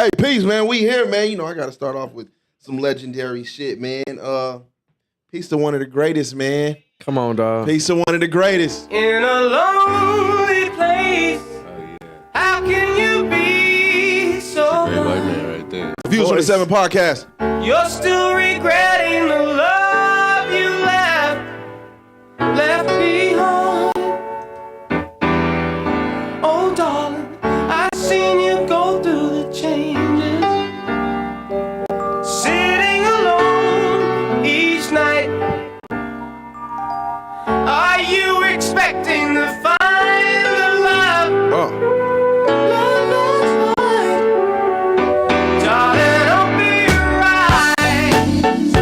Hey, peace, man. We here, man. You know, I got to start off with some legendary shit, man. Peace to one of the greatest, man. Come on, dog. Peace to one of the greatest. In a lonely place, how can you be so Great white man right there. Views from the 7 podcast. You're still regretting the love you left behind. Oh, darling, I've seen you go through the changes, sitting alone each night. Are you expecting to find the love? Love is light. Darling, open your eyes.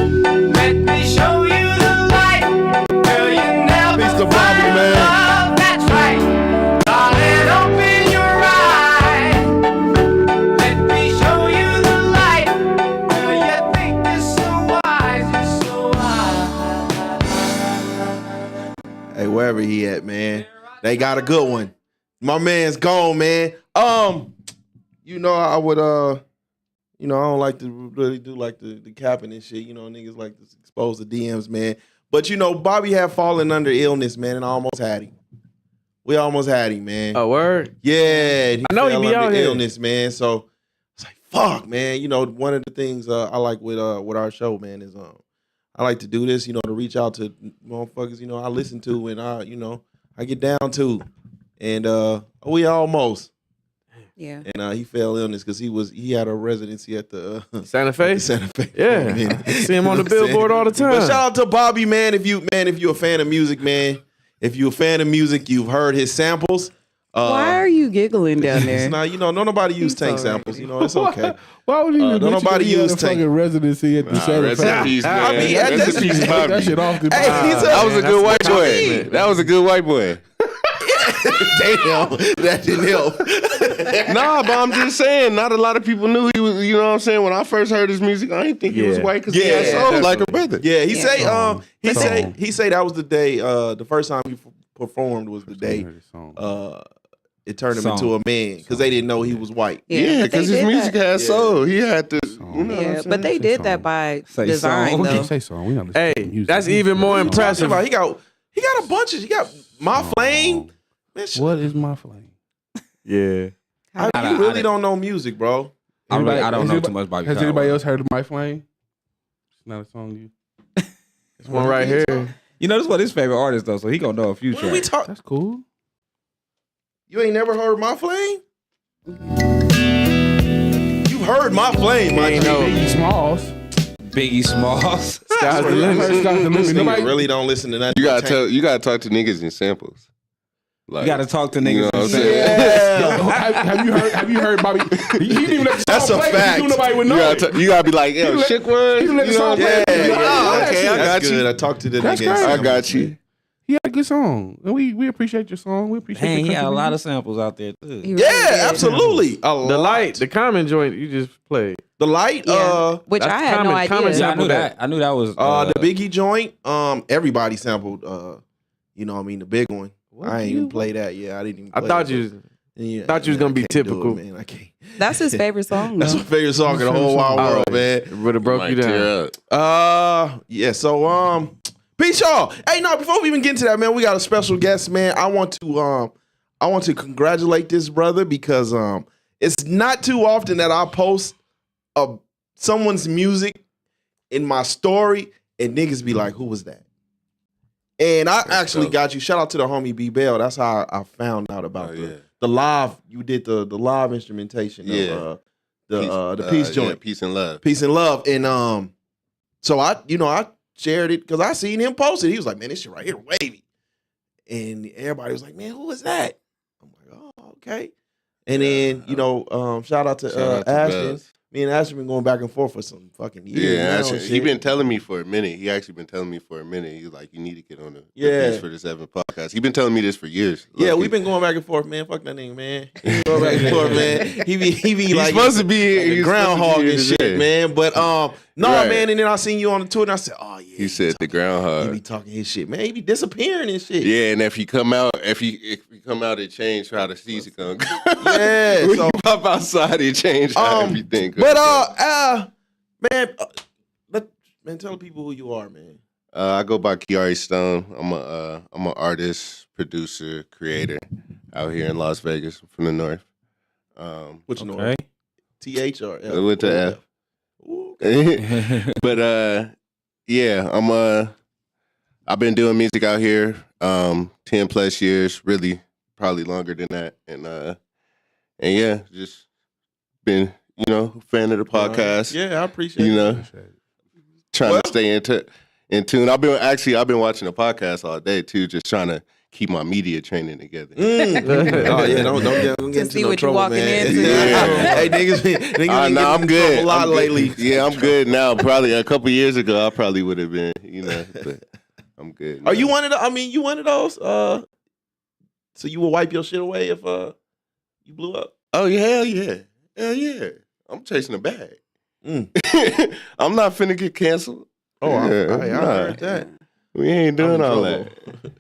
Let me show you the light. Girl, you never Peace to Bobby, find man. love that's right. Darling, open your eyes. Let me show you the light. Girl, you think you're so wise, you're so wise. Hey, wherever he at, man. They got a good one. My man's gone, man. You know, I would, you know, I don't like to really do like the capping and shit. You know, niggas like to expose the DMs, man. But, you know, Bobby had fallen under illness, man, and I almost had him. We almost had him, man. A word? Yeah. I know he fell be under out here. illness, man. So it's like, fuck, man. You know, one of the things I like with our show, man, is I like to do this, you know, to reach out to motherfuckers, you know, I listen to and I, you know, I get down to. And we almost. Yeah. And he fell illness because he had a residency at the Santa Fe? the Santa Fe. Yeah. Man. I see him on the You know what I'm billboard saying? all the time. But shout out to Bobby, man. If you're a fan of music, man. If you're a fan of music, you've heard his samples. Why are you giggling down there? It's not, you know, nobody use tank samples. You know, it's okay. Why would you even don't mention nobody that he had use a fucking tank? residency at the Santa Rest in Fe? peace, man. I mean, Rest that's- in peace, Bobby. That shit off the That was a good white boy. That was a good white boy. Damn, that didn't help. Nah, but I'm just saying, not a lot of people knew he was, you know what I'm saying? When I first heard his music, I didn't think he was Yeah. white because he had soul like a brother. Yeah, he say Song. he say that was the day. The first time he performed was the day. It turned him into a man because they didn't know he was white. Yeah, but they because his did music that. had soul. He had to, you know what I'm Yeah, saying? but they did that by design, We though. can't say so. We not listening to Hey, music. that's even more impressive. He got a bunch of. He got My Flame. Man, What is my flame? Yeah. you really don't know music, bro. I don't Has know anybody- too much about Has anybody else heard of My Flame? It's not a song you. This one right here. You know, this is what his favorite artist though, so he gonna know a few What are we tracks. talking? That's cool. You ain't never heard My Flame? You heard My Flame, my ain't G. know. Biggie Smalls. Biggie Smalls. Sky's the limit. Sky's the limit. This nigga Nobody- really don't listen to nothing. You gotta talk to niggas in samples. Like, You gotta talk to niggas. you know what I'm and saying? say, Yeah. Have you heard Bobby? He didn't even let the song That's a play. fact. Nobody would You know. gotta, you gotta be like, yo, let- shit word. you let the You know song what I'm play. saying? Yeah, Oh, that okay, shit. I got That's you. good. I talked to the That's nigga. great. I got you. He had a good song, and we appreciate your song. We appreciate. Dang, your he had a lot of contribution. samples out there too. He really Yeah, did. absolutely. A The lot. light, the common joint you just played. The light. Yeah. Which that's I had no common idea. Yeah, I knew that. I knew that was The Biggie joint. Everybody sampled. You know, what I mean, the big one. I ain't even play that. Yeah, I didn't even. I play thought it, you yeah, thought you was gonna be I can't do typical. it, man. I can't. That's his favorite song, That's though. my favorite song in the whole wide world, man. would have broke Might you down. tear up. Yeah. So peace, y'all. Hey, no, before we even get into that, man, we got a special guest, man. I want to congratulate this brother because it's not too often that I post someone's music in my story and niggas be like, "Who was that?" And I actually got you. Shout out to the homie B Bell. That's how I found out about the live. You did the live instrumentation of the peace joint, Yeah, peace and love. peace and love. And so I shared it because I seen him post it. He was like, "Man, this shit right here, wavy." And everybody was like, "Man, who is that?" I'm like, "Oh, okay." And then shout out to Ashton. Buzz. Me and Ashton been going back and forth for some fucking years. Yeah, now actually, and he shit. been telling me for a minute. He actually been telling me for a minute. He's like, you need to get on the Yeah. Beats for the 7 podcast. He been telling me this for years. Yeah, Look, we've been going back and forth, man. Fuck that nigga, man. He been going back and forth, man. He be He's like supposed to be like a he's groundhog supposed to be and here shit, today. man. But No, Right. man. And then I seen you on the tour, and I said, "Oh yeah." He said the he be groundhog. talking his shit, man. He be disappearing and shit. Yeah, and if you come out, if you come out, it change how the season gonna go. Yeah, when so- you pop outside, it change how everything. But goes. man, tell people who you are, man. I go by Kiari Stone. I'm an artist, producer, creator out here in Las Vegas. I'm from the north. Which one? Okay. TH or F? With the F. Ooh. But yeah, I've been doing music out here 10 plus years, really probably longer than that. And yeah, just been, a fan of the podcast. Yeah, I appreciate it. Trying to stay in tune. I've been watching the podcast all day too, just trying to keep my media training together. Oh yeah, don't get To into see no what you trouble, walking man. into. Yeah. Hey, niggas been getting I'm in good. trouble a lot I'm good. lately. Yeah, I'm good now. Probably a couple years ago, I probably would have been, but I'm good. Are now. you one of the? I mean, you one of those? So you will wipe your shit away if you blew up? Oh yeah, hell yeah. I'm chasing a bag. Mm. I'm not finna get canceled. Oh, I nah. heard that. We ain't doing all that.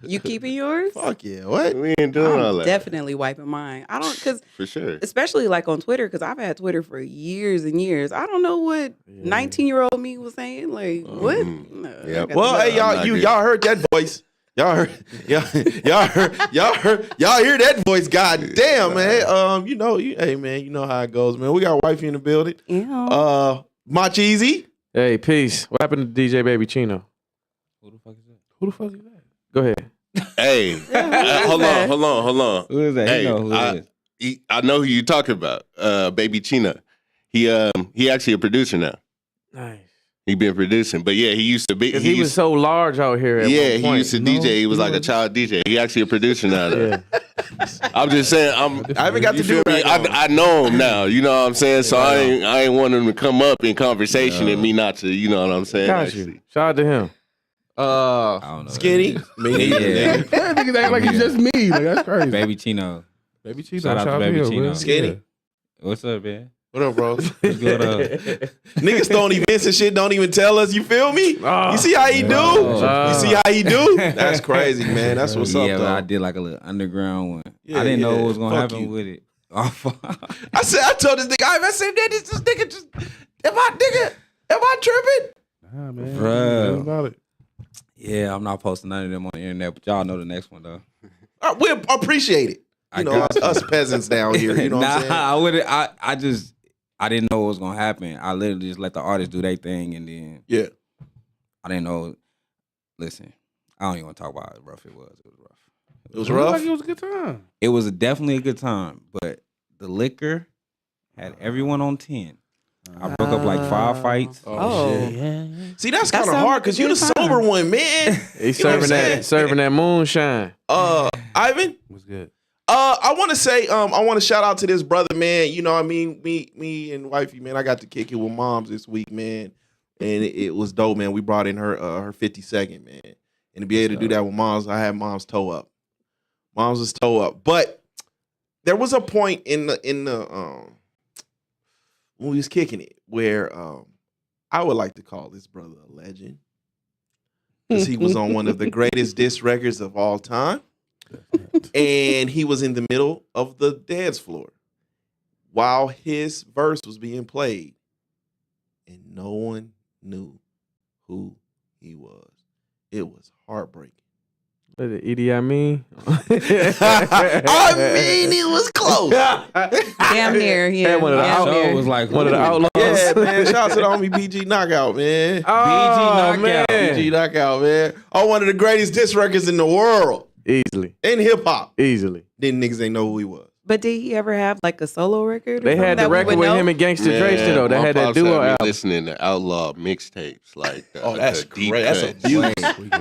You keeping yours? Fuck yeah! What? We ain't doing all I'm that. definitely wiping mine. I don't, because For sure. especially like on Twitter, because I've had Twitter for years and years. I don't know what 19-year-old me was saying. Like, what? No, I Yep. got Well, to hey, go. y'all heard that voice. Y'all heard hear that voice. God damn, man. Hey man, you know how it goes, man. We got wifey in the building. Yeah. Much easy. Hey, peace. What happened to DJ Baby Chino? Who the fuck is that? Who the fuck is that? Go ahead. Hey, hold on. Who is that? Hey, You know who it is. I know who you talking about. Baby Chino. He actually a producer now. Nice. He been producing, but yeah, he used to be. Because he was so large out here. At Yeah, one he point. used to DJ. He was like a child DJ. He actually a producer now. Though. Yeah. I'm just saying. I haven't got You to do feel me? that. I know him now. You know what I'm saying? So I ain't want him to come up in conversation and me not to. You know what I'm saying? Got actually. you. Shout out to him. I don't know. Skinny. Me neither, Yeah. nigga. That niggas act like he's just me. Like that's crazy. Baby Chino. Baby Chino. Shout out to Baby him, Chino. man. Skinny. What's up, man? What up, bro? What's good up? Niggas throwing events and shit don't even tell us. You feel me? Oh. You see how he do? Oh. You see how he do? That's crazy, man. That's what's up, Yeah, but I though. did like a little underground one. Yeah, I didn't know yeah. what was gonna Fuck happen you. with it. Oh, fuck. I told this nigga, I said, this nigga just, am I tripping? Nah, man. Bruh. Nothing about it. Yeah, I'm not posting none of them on the internet, but y'all know the next one though. We appreciate it. I You know, got you. us peasants down here. You know what I'm saying? I wouldn't. I didn't know what was gonna happen. I literally just let the artists do their thing, and then Yeah. I didn't know. Listen, I don't even want to talk about how rough it was. It was rough. It was It looked rough. like it was a good time. It was definitely a good time, but the liquor had everyone on 10. I broke up like 5 fights. Oh. See, that's That kind of sounds hard because like a you the good time. sober one, man. He's You know what I'm serving that moonshine. Ivan, It was good. I want to say, I want to shout out to this brother, man. You know what I mean? Me and wifey, man, I got to kick it with moms this week, man. And it was dope, man. We brought in her 52nd, man. And to be able to do that with moms, I had mom's toe up. Mom's was toe up. But there was a point in the when we was kicking it where I would like to call this brother a legend. Because he was on one of the greatest diss records of all time. And he was in the middle of the dance floor while his verse was being played. And no one knew who he was. It was heartbreaking. What is it, Edie I mean? I mean, it was close. Damn near. Yeah. One of the damn Show near. was like One of the ooh. outlaws. Yeah, man. Shout out to the homie BG Knockout, man. Oh, man. BG Knockout, man. Oh, one of the greatest diss records in the world. Easily. In hip hop. Easily. Then niggas ain't know who he was. But did he ever have like a solo record? or They had something the that we record would with know? him and Gangsta Trace, though. They my had that pops duo had me album. listening to outlaw mixtapes like that. Oh, that's deep great. That's cuts. abuse.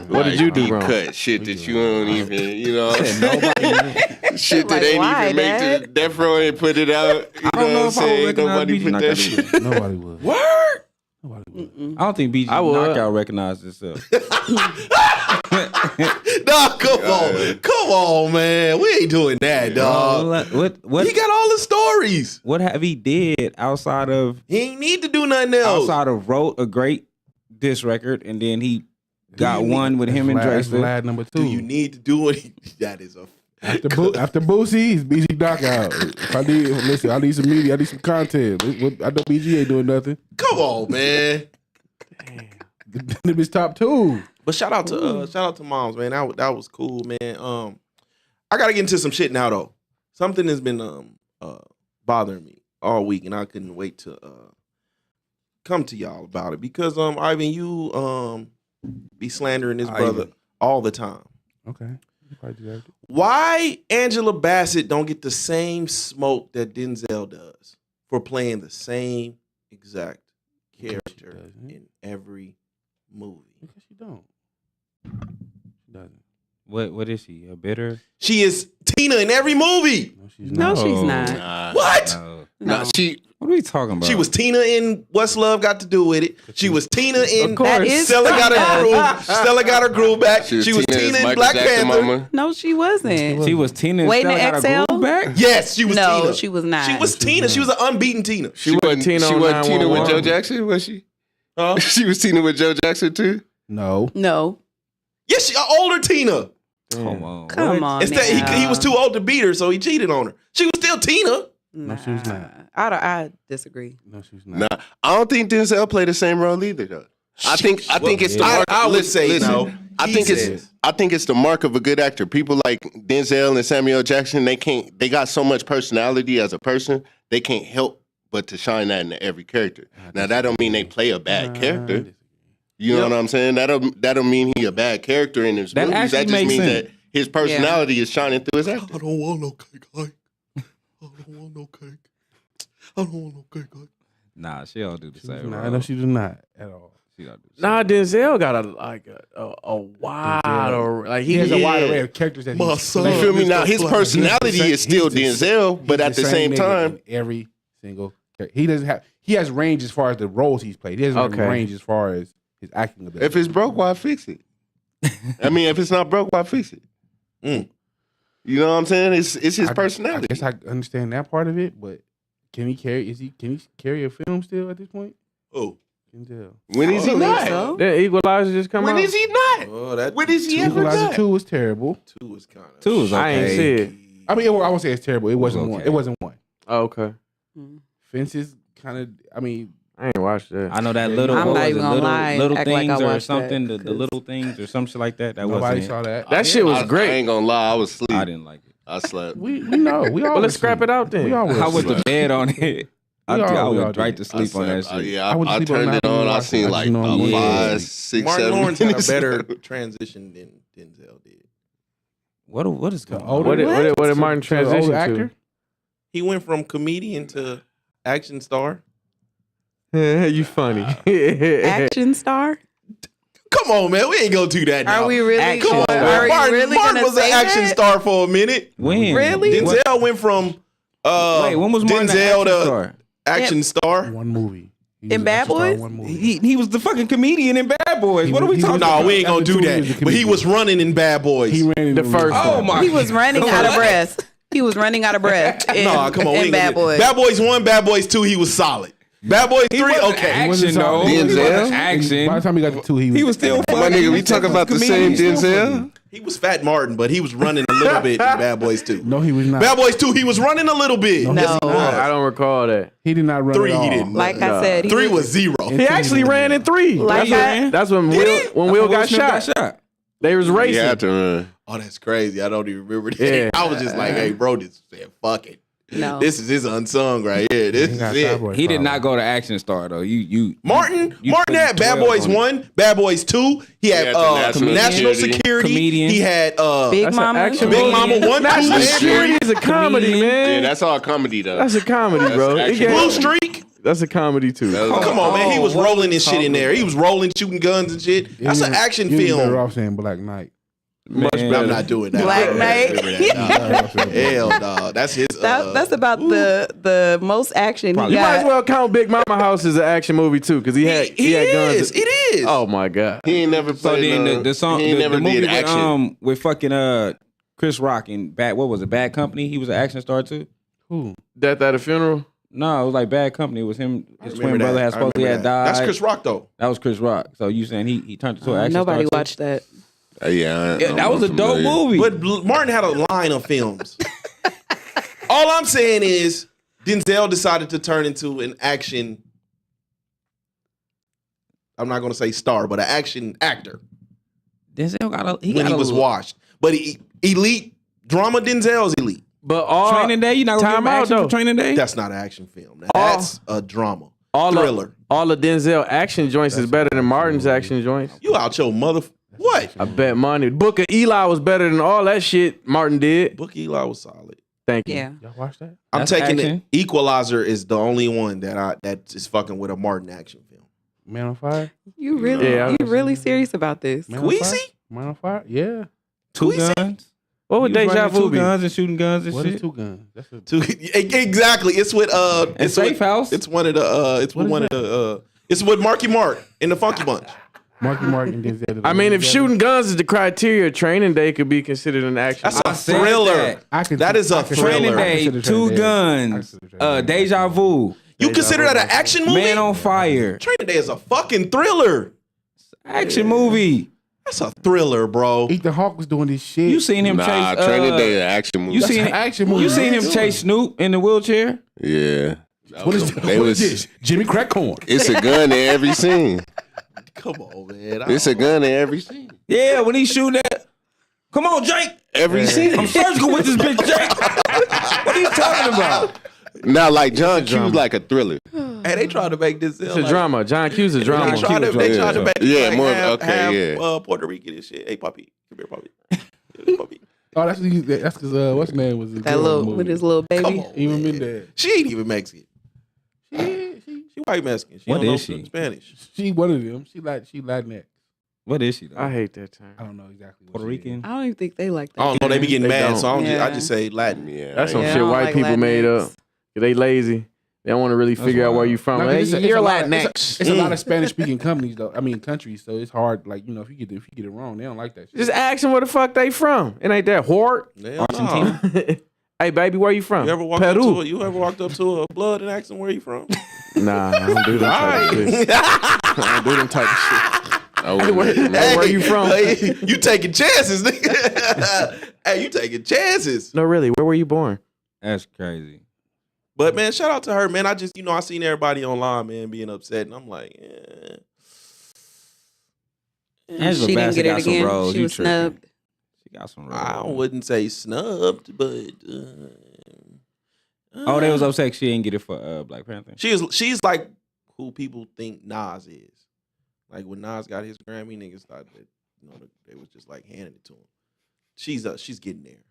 What did you do deep wrong? cut shit that you don't even, you know, Nobody. shit that Like, ain't why, even make Dad? to Death Row and put it out. You I don't know what if I'm I would saying? recognize Nobody BG put that Knockout shit. Nobody would. Word? Nobody would. Mm-mm. I don't think BG I would. Knockout recognized itself. Nah, come on, man. We ain't doing that, dog. What He got all the stories. what have he did outside of He ain't need to do nothing else. wrote a great diss record and then he got you one with him and Drake. That's Vlad number 2. Do you need to do it? That is a After Boosie, it's BG Knockout. If I need some media, I need some content. I know BG ain't doing nothing. come on, man. Them is top 2. But shout out to moms, man. That was cool, man. I gotta get into some shit now though. Something has been bothering me all week, and I couldn't wait to come to y'all about it because Ivan, you be slandering this brother all the time. Okay. You probably deserved it. Why Angela Bassett don't get the same smoke that Denzel does for playing the same exact character in every movie? Because she don't. She doesn't. What is she? A bitter? She is Tina in every movie. No, she's No, not. she's not. What? No. What are we talking about? She was Tina in What's Love Got to Do with It. She was Tina in That is Stella got her Tina. groove. Stella got her groove back. She was Tina in Black Panther. No, she wasn't. She was Tina. and Waiting to Stella got her exhale? groove back. Yes, she was No, Tina. she was not. She was Tina. She was an unbeaten Tina. She wasn't Tina on Tina with 911. Joe Jackson, was she? Huh? She was Tina with Joe Jackson too. No. No. Yes, she an older Tina. Come on. Come on. Instead, he now. was too old to beat her, so he cheated on her. She was still Tina. Nah, she was not. I disagree. No, she's not. Nah, I don't think Denzel played the same role either though. I think it's the mark. I would say listen, no. I think it's the mark of a good actor. People like Denzel and Samuel Jackson, they got so much personality as a person, they can't help but to shine that into every character. Now that don't mean they play a bad character. You know what I'm saying? That don't mean he a bad character in his That movies. actually That just makes means sense. that his personality is shining through his acting. I don't want no cake. I don't want no cake. I don't want no cake. Nah, she don't do the same. Nah, no, she does not at all. She don't do the same. Nah, Denzel got a wide like He has a wide array of characters that My he's son. You feel me? Now his He's personality is still he's the- Denzel, but he's at the same nigga time, in every single character. He has range as far as the roles he's played. He doesn't have Okay. range as far as his acting ability. if it's broke, why fix it? I mean, if it's not broke, why fix it? Mm. You know what I'm saying? It's his I personality. guess I understand that part of it, but can he carry a film still at this point? Oh, Denzel. When is he believe not? so. That Equalizer just come out. When is he not? oh, that When is he ever Equalizer not? 2 was terrible. two is kind of. Two is I ain't okay. see it. I mean, I won't say it's terrible. It wasn't okay. one. It wasn't one. Oh, okay. Mm. Fences kind of. I mean, I ain't watched that. I know that little. I'm what not was even it, gonna little, lie, little act like things I or watched something. that, The little things or some shit like that. That nobody wasn't. saw that. That shit was I great. ain't gonna lie, I was asleep. I didn't like it. I slept. We know. We all. Well, let's scrap it out then. We all I was went to bed on it. I We all went right did. to sleep on that shit. Yeah, I went to I sleep on turned that it on. one. I seen I like just know I'm 5, 6, Martin 7 Lawrence had a minutes. better transition than Denzel did. What is going older- on? What did Martin So the older transition to? actor? He went from comedian to action star. You funny. Action star? Come on, man. We ain't gonna do that now. Are we really? Action Come on, star. man. Are we Martin, really Martin gonna was an say action that? star for a minute. When? Really? Denzel went from Wait, when was Martin Denzel the to star? action star. One movie. He In was an Bad action star in Boys? one movie. He was the fucking comedian in Bad Boys. He What are was- we he talking was- about? No, we ain't gonna After do two, he that. was a But he comedian. was running in Bad Boys. He ran in The first Oh one. my! He was running out of breath. He was running out of breath in, No, come on. We in ain't Bad gonna do Boys. Bad Boys 1, Bad Boys 2, he was solid. Bad Boys 3, wasn't okay. He wasn't Action though. solid. He wasn't Denzel? action. By the time he got to 2, He was still funny. My nigga, we He talking was about the comedian. same He still Denzel? funny. He was Fat Martin, but he was running a little bit in Bad Boys 2. No, he was not. Bad Boys 2, he was running a little bit. No, Yes, he No. was. I don't recall that. He did not run 3, at all. he didn't. Like I said, he 3 was 0. He actually ran in 3. Like That's when Will got shot. They was He racing. had to run. Oh, that's crazy. I don't even remember that. Yeah. I was just like, hey, bro, this said, fuck it. No. This is his unsung right here. This He is got it. Bad Boys He did problem. not go to action star though. Martin you had put Bad 12 Boys on it. 1, Bad Boys 2. He had had the National Security. Security. Comedian. He had Big That's an Mama. action Big movie. Mama 1, 2, National and Security 3. is a comedy, Comedian. Yeah, man. that's all comedy though. That's a comedy, bro. That's He action. Blue got- Streak. That's a comedy too. Come on, man. He was what rolling are his you shit in there. He was rolling, shooting guns and shit. That's an action You'd be better film. off saying Black Knight. Much I'm better. not doing that. Black I don't Knight. remember that, dog. Hell, dog. That's his. That's about the most action he You might as got. well count Big Mama House as an action movie too, because he had guns. It is. Oh my god. He ain't never So played then the song, He ain't the never movie did action. with fucking Chris Rock and what was it? Bad Company. He was an action star too. Who? Death at a Funeral. No, it was like Bad Company. It was him. His twin Remember brother that. had I supposedly remember had that. died. That's Chris Rock though. That was Chris Rock. So you saying he turned into an action Nobody star too? watched that. Yeah, That was a dope movie. But Martin had a line of films. All I'm saying is Denzel decided to turn into an action. I'm not going to say star, but an action actor Denzel got when he was washed. But elite drama, Denzel's elite. But all Training Day. You not gonna Time give him out, action though. for Training Day? That's not an action film. That's a drama. Thriller. All the Denzel action joints is better than Martin's action joints. You out your mother. What? I bet money. Book of Eli was better than all that shit Martin did. Book Eli was solid. Thank you. Yeah. Y'all watch that? I'm That's taking action. it. Equalizer is the only one that is fucking with a Martin action film. Man on Fire? You really, Yeah, you really serious about this? Man on Fire? Queasy? Man on Fire? Yeah. Two Queasy? guns. What would He was Deja running Vu two be? guns and shooting guns and What shit. is Two Guns? That's a, Exactly. It's with And it's Safe with, House. It's one of the it's with What is one of the it's with Marky Mark in the Funky Bunch. Marky Mark and Denzel. I mean, if shooting guns is the criteria, Training Day could be considered an action. That's a said thriller. that. That is a Training thriller. Day, consider Two Training Day. I Guns, consider Training Day. Deja Vu, You consider that an action movie? Man on Fire, Training Day is a fucking thriller. action movie. That's a thriller, bro. Ethan Hawke was doing this shit. You seen him Nah, chase? Training Day is an action movie. You That's seen an action movie. You seen him What chase Snoop in the wheelchair? Yeah. What is, They what was- is this? Jimmy Crack Corn. It's a gun in every scene. Come on, man. It's a gun in every scene. Yeah, when he shoot that. Come on, Jake. Every scene. I'm surgical with this bitch, Jake. What are you talking about? Now, like John Q's like a thriller. Hey, they tried to make this. It's a drama. John Q's a drama. They tried to make Yeah, like more- half, okay, half, yeah. Puerto Rican and shit. Hey, puppy, come here, puppy. Hey, puppy. Oh, that's because what's his name was the That girl little in the with movie. his little Come baby. on, Even man. been there. She ain't even Mexican. She white Mexican. She What don't know is she? Spanish. She one of them. She Latinx. What is she though? I hate that term. I don't know exactly. What Puerto she is. Rican. I don't even think they like that. I don't know. They be getting They mad, don't. so I Yeah. just say Latin. Yeah. That's some Yeah, I shit don't white like people made Latinx. up. They lazy. They don't want to really figure out where you from. No, Hey, 'cause it's you're a lot of- Latinx. It's a lot of Spanish speaking companies though. I mean countries, so it's hard. Like if you get it wrong, they don't like that shit. Just ask them where the fuck they from. It ain't that hard. Argentina. Hey, baby, where you from? You ever walked Peru. up to a blood and asked them where you from? Nah, I don't do that type of shit. I don't do them type of shit. Oh, Where you from? Hey, you taking chances, nigga. Hey, you taking chances. No, really, where were you born? That's crazy. But man, shout out to her, man. I just, I seen everybody online, man, being upset, and I'm like, Angela She didn't Bassett get it got some again. roles. She You was tripping. snubbed. She got some roles. I wouldn't say snubbed, but Oh, they was upset she didn't get it for Black Panther. she's like who people think Nas is. Like when Nas got his Grammy, niggas thought that they was just like handing it to him. She's getting there to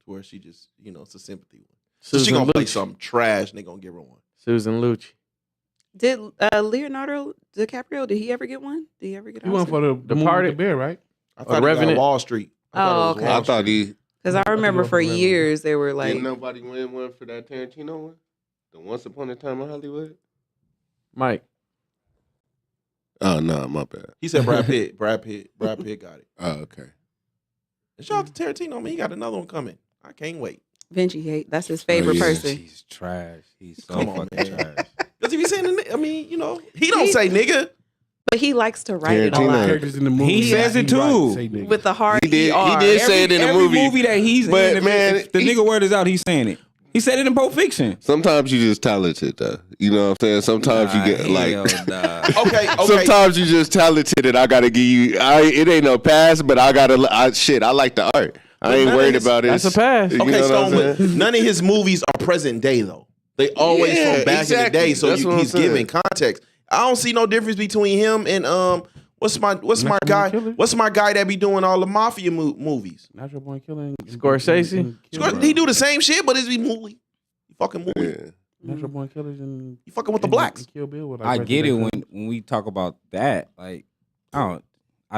where she just it's a sympathy one. So she Susan gonna play Lucci. something trash and they gonna give her one. Susan Lucci. Did Leonardo DiCaprio? Did he ever get one? Did he ever get? You went for the movie with Departed? the bear, right? I thought Revenant? he got Wall Street. I thought it was okay. Wall I thought he Because I remember for Revenant. years they were like, didn't nobody win one for that Tarantino one. The Once Upon a Time in Hollywood. Mike. Oh no, my bad. He said Brad Pitt. Brad Pitt got it. Oh okay. And shout out to Tarantino, man. He got another one coming. I can't wait. Vinci hate. That's his favorite yeah. person. He's trash. He's so Come on, fucking man. trash. Because if he's saying, he don't say nigga. But he likes to write it a Tarantino. lot. Characters in the movie. He says it right, too. say nigga. With the hard He did. ER. He did say it in the every movie. movie that he's But, in. man, If the nigga word is out, he's saying it. He said it in Pulp Fiction. Sometimes you just talented though. You know what I'm saying? Sometimes you get like. Okay. Sometimes you just talented and I gotta give you. It ain't no pass, but I gotta. I like the art. I ain't none of worried his- about it. That's a pass. You Okay, know what Stone, I'm but saying? none of his movies are present day though. They always Yeah, from back in the exactly. day, so That's what I'm he's saying. giving context. I don't see no difference between him and what's my guy? Killer? What's my guy that be doing all the mafia movies? Natural Born Killer. Scorsese? He do the same shit, but is he movie? He fucking movie. Yeah. Natural Born Killers and You fucking with the blacks. and Kill Bill were, like, I right get it there. when we talk about that. Like, I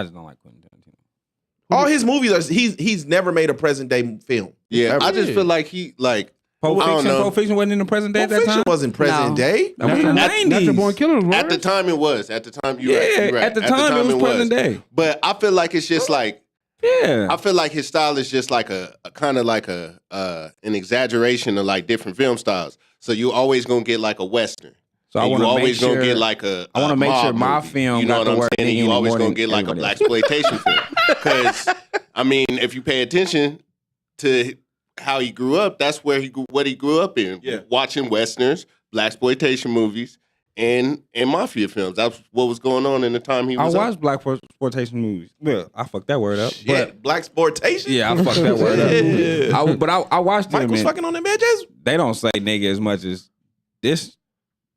just don't like Quentin Tarantino. All his movies are he's never made a present day film. Yeah, Ever. I just feel like he like Pulp I don't Fiction, know. Pulp Fiction wasn't in the present day Pulp at that Fiction time. wasn't present No. day. That was in the Natural Born 90s. Killers. At the time it was. At the time you're Yeah, right. at the time it was present day. But I feel like it's just like Yeah. I feel like his style is just like a kind of like an exaggeration of like different film styles. So you always gonna get like a western. So I And want you to make always sure. gonna get like a. I wanna a make sure mob my movie. film You know got what the I'm word saying? And you Indian always more gonna than get like a everybody black else. exploitation film. Because I mean, if you pay attention to how he grew up, that's where what he grew up in. Yeah. Watching westerns, black exploitation movies, and mafia films. That's what was going on in the time he I was. watched black exploitation movies. Well, I fucked that word up. Shit, black sportation. But yeah, I fucked that word Yeah. up. I watched them. Michael's And fucking on them bitches. they don't say nigga as much as this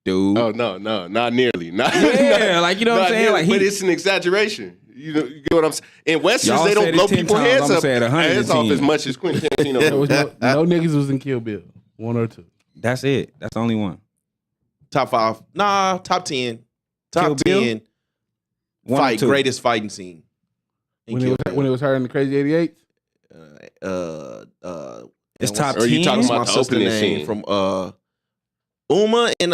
dude. Oh no, not nearly. Not, Yeah, like, you know what I'm not saying? nearly, Like, but he- it's an exaggeration. You know, you get what I'm saying? In westerns, Y'all they don't said it blow 10 people's times, heads I'ma up say it 110. heads off as much as Quentin There Tarantino. was no niggas was in Kill Bill. 1 or 2. That's it. That's the only one. Top 5. Nah, top 10. Top Kill Bill? 10 One or fight two. greatest fighting scene. in When Kill it was her in the Crazy 88. Bill. It's and top what's- Or you 10? talking what's about my the sister opening name scene? from Uma and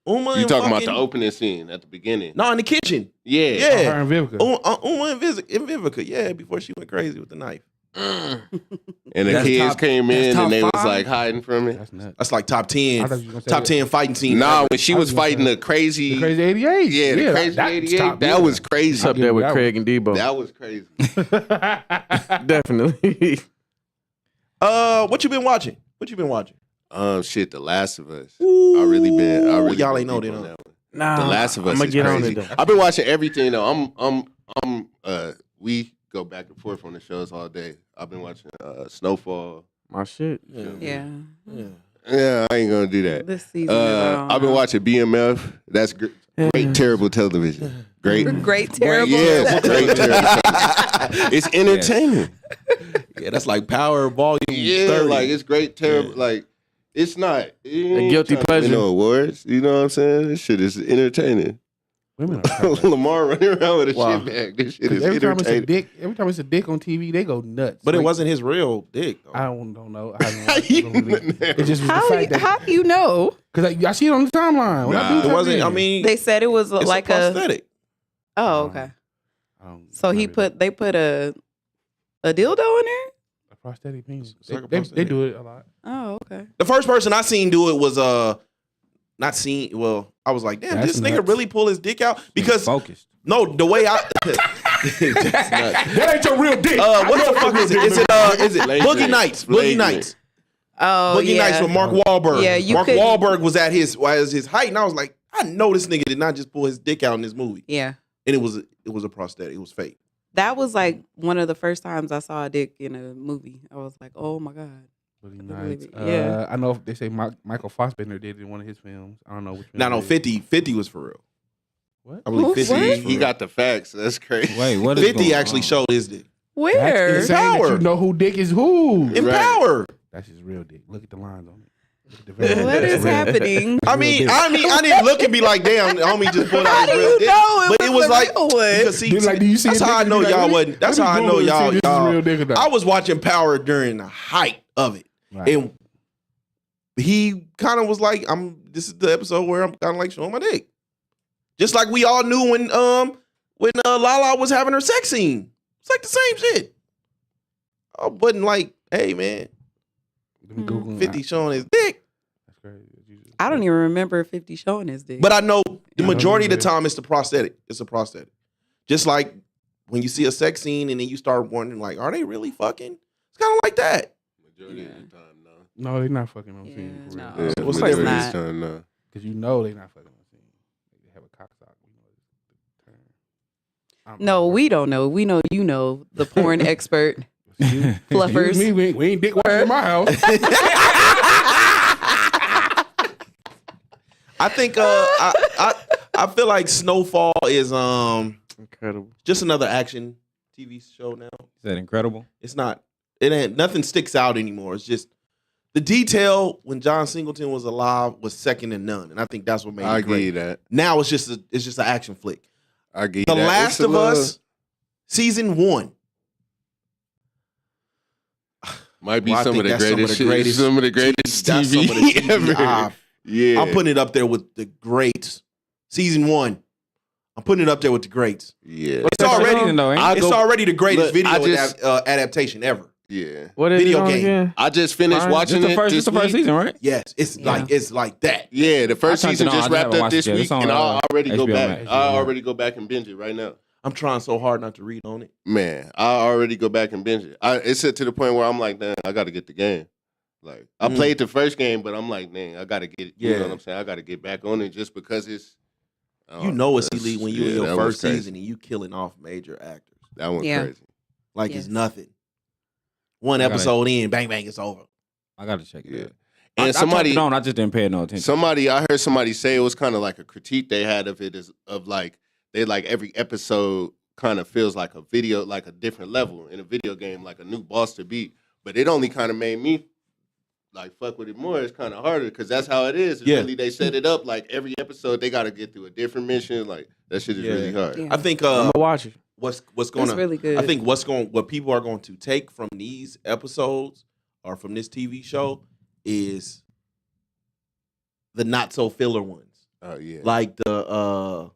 Uma You and talking about fucking- the opening scene at the beginning? No, in the kitchen. Yeah. Yeah. Her and Vivica. Uma and Vivica, yeah, before she went crazy with the knife. And the That's kids top- came that's in top and they was five? like hiding from it. That's nuts. That's like top 10. I thought you was gonna say Top that. 10 fighting scene. Nah, ever. when she I was was gonna fighting say- the crazy, The Crazy 88. yeah, the crazy that's 88, top, that yeah. was crazy. It's up there with That Craig and Debo. That was crazy. Definitely. What you been watching? Shit, The Last of Us. I really y'all been ain't know deep that, on huh? one. Nah, The Last of Us I'ma is get on crazy. it though. I've been watching everything though. We go back and forth on the shows all day. I've been watching Snowfall. My shit. Yeah. Yeah, I ain't gonna do that. This season. I've been watching BMF. That's great, terrible television. Great, Great, terrible. yeah, great, terrible. It's entertaining. Yeah, that's like Power Volume Yeah, 30. like it's great, terrible. Yeah. Like it's not A guilty trying to win pleasure. no awards. You know what I'm saying? This shit is entertaining. Women are crazy. Lamar running around with a Wow. shit bag. This shit 'Cause is every time entertaining. it's a dick on TV, they go nuts. But it Like, wasn't his real dick. Though. I don't know. How you know? It just was the How fact that how do you know? because I see it on the timeline. When I do Nah. It type wasn't. in. I mean, They said it was it's like a a. prosthetic. Oh, okay. So they they put a dildo in there. a prosthetic penis. It's like a They prosthetic. do it a lot. Oh, okay. The first person I seen do it was not seen. Well, I was like, damn, That's this nigga nuts. really pull his dick out because Focused. no, the way I. That's nuts. That ain't your real dick. What the fuck is it? Is it Boogie Flagrant. Nights? Boogie Flagrant. Nights. Oh, Boogie yeah. Nights with Mark Wahlberg. Yeah, you Mark couldn't- Wahlberg was at his height, and I was like, I know this nigga did not just pull his dick out in this movie, Yeah. and it was a prosthetic. It was fake. That was like one of the first times I saw a dick in a movie. I was like, oh my God. Boogie believe Nights. it. Yeah. I know if they say Michael Fassbender did it in one of his films. I don't know which one. Now, no, it is. 50 was for real. What? I believe Who? 50 What? was for He real. got the facts. That's crazy. Wait, what is 50 going actually on? showed his dick. Where? That's insane that Power. you know who dick is who. In Right. Power. That's his real dick. Look at the lines on it. Look at the very What that's is real. happening? I mean, I didn't look and be like, damn, the homie just pulled How out do his real you dick. know But it was the like, real one? because see, Dude, like, do you see that's a how I dick know and be like, y'all let me- wasn't. That's let me how I know Google it and see y'all. if this is y'all real dick or not. I was watching Power during the height of it, Right. and he kind of was like, This is the episode where I'm kind of like showing my dick, just like we all knew when Lala was having her sex scene. It's like the same shit. I wasn't like, hey man, Let me Google 50 showing his dick. That's crazy. You just- I don't even remember 50 showing his dick. But I know the Yeah, majority of the yeah. time it's the prosthetic. It's a prosthetic. Just like when you see a sex scene and then you start wondering, like, are they really fucking? It's kind of like that. Majority of the time, no. No, they're not fucking on Yeah, scene. For real. no. Yeah, What's majority the of difference? the time, no. Because you know they're not fucking on scene. They have a cocksock. You know the term. I'm- No, we don't know. We know you know, the porn expert. Excuse Fluffers. me, we ain't dick watching in my house. I think I feel like Snowfall is Incredible. just another action TV show now. Is that incredible? It's not. It ain't nothing sticks out anymore. It's just the detail when John Singleton was alive was second to none, and I think that's what made I it give you great. that. Now it's just an action flick. I give you The that. Last It's a of little- Us season 1 Might be Well, I some of think the that's some of greatest the greatest some of the greatest that's some of the TV TV ever. Yeah. I'm putting it up there with the greats. Season 1. I'm putting it up there with the greats. Yeah. It's already season, though, ain't it? I'll it's go- already the greatest Look, I video just- adaptation ever. Yeah. What is Video it on game. again? I just finished Fine. watching It's the it first, this it's the first week. season, right? Yes, it's like that. Yeah, the first I turned season it on. just I just wrapped haven't up watched this it yet. week, It's on, and I'll already go HBO back. Max. I already go back and binge it right now. I'm trying so hard not to read on it. Man, I already go back and binge it. It's to the point where I'm like, man, I got to get the game. Like, I played the first game, but I'm like, man, I got to get it. You know Yeah. what I'm saying? I got to get back on it just because it's. You know it's elite when you in your that was first crazy. season and you killing off major actors. That one's Yeah. crazy. Like Yes. it's nothing. One I gotta- episode in, bang bang, it's over. I gotta check it Yeah. out. And I somebody, turned it on. I just didn't pay no attention. I heard somebody say it was kind of like a critique they had of it, of like they like every episode kind of feels like a video, like a different level in a video game, like a new boss to beat. But it only kind of made me like fuck with it more. It's kind of harder because that's how it is. It's Yeah. really they set it up like every episode they got to get through a different mission. Like that shit is Yeah. really hard. Yeah. I think I'm gonna watch it. what's going That's to really good. I think what people are going to take from these episodes or from this TV show is the not so filler ones. Oh yeah. Like the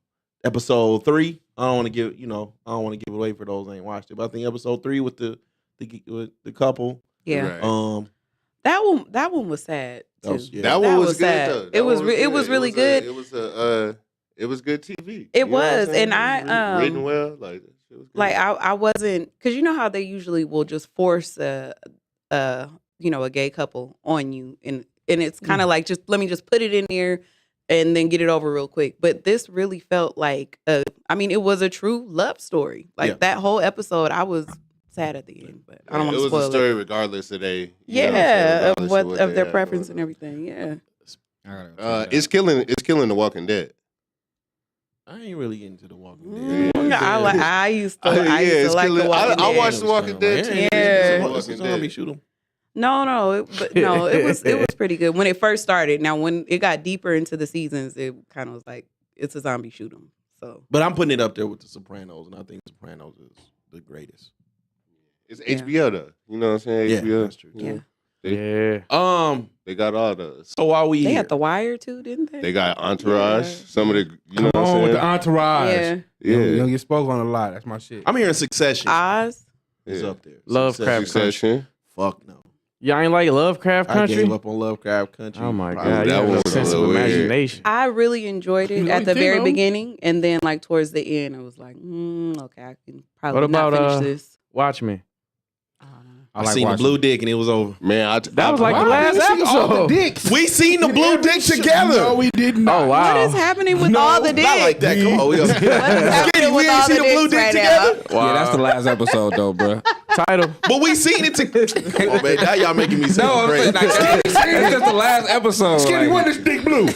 episode 3. I don't want to give it away for those that ain't watched it. But I think episode 3 with the couple. yeah. Right. That one was sad too. That was- yeah. That one was good sad. though. It was really good. It was good TV. It You know what I'm was, saying? and I, It was written well. Like that shit was good. Like I wasn't, because you know how they usually will just force a gay couple on you, and it's kind of like, just let me just put it in there and then get it over real quick. But this really felt like it was a true love story. Like Yeah. that whole episode, I was sad at the end, but I don't want it to was spoil a story it. regardless of they. Yeah, of regardless what of they their have preference going and on. everything. Yeah. I gotta go check it It's killing The Walking Dead. I ain't really into the Walking Dead. I used to Yeah, like it's The killing. Walking I Dead. watched The Walking Dead too. Yeah. The It's a Walking zombie, Dead. shoot 'em. No, it was pretty good when it first started. Now when it got deeper into the seasons, it kind of was like it's a zombie shoot 'em. So But I'm putting it up there with The Sopranos, and I think The Sopranos is the greatest. It's Yeah. HBO though. You know what I'm saying? Yeah, HBO. that's true. yeah, Yeah. They got all those. So while we they here, had The Wire too, didn't they? They got Entourage. Yeah. Some of the, you know Come what on I'm with the saying? entourage. Yeah, You don't get spoke on a lot. That's my shit. I'm hearing Succession Oz. is Yeah. up there. Lovecraft Succession. Fuck no. Y'all ain't like Lovecraft I Country? gave up on Lovecraft Country. Oh my Probably. god, you that have one no was a sense of little weird. imagination. I really enjoyed it You at the liked it, very though. beginning, and then like towards the end, I was like, okay, I can probably What not about, finish this. Watchmen? I seen the blue dick and it was over. Man, That was like the last episode. We seen the blue dick together. No, we did not. Oh wow. What is happening with all the dicks? Not like that. Come on, we What is happening we with ain't all see the the blue dicks dick right now? together. Yeah, that's the last episode though, bro. Title. But we seen it together. Come on, man. Now y'all making me sound crazy. It's just the last episode. Skinny, like- when this dick blue?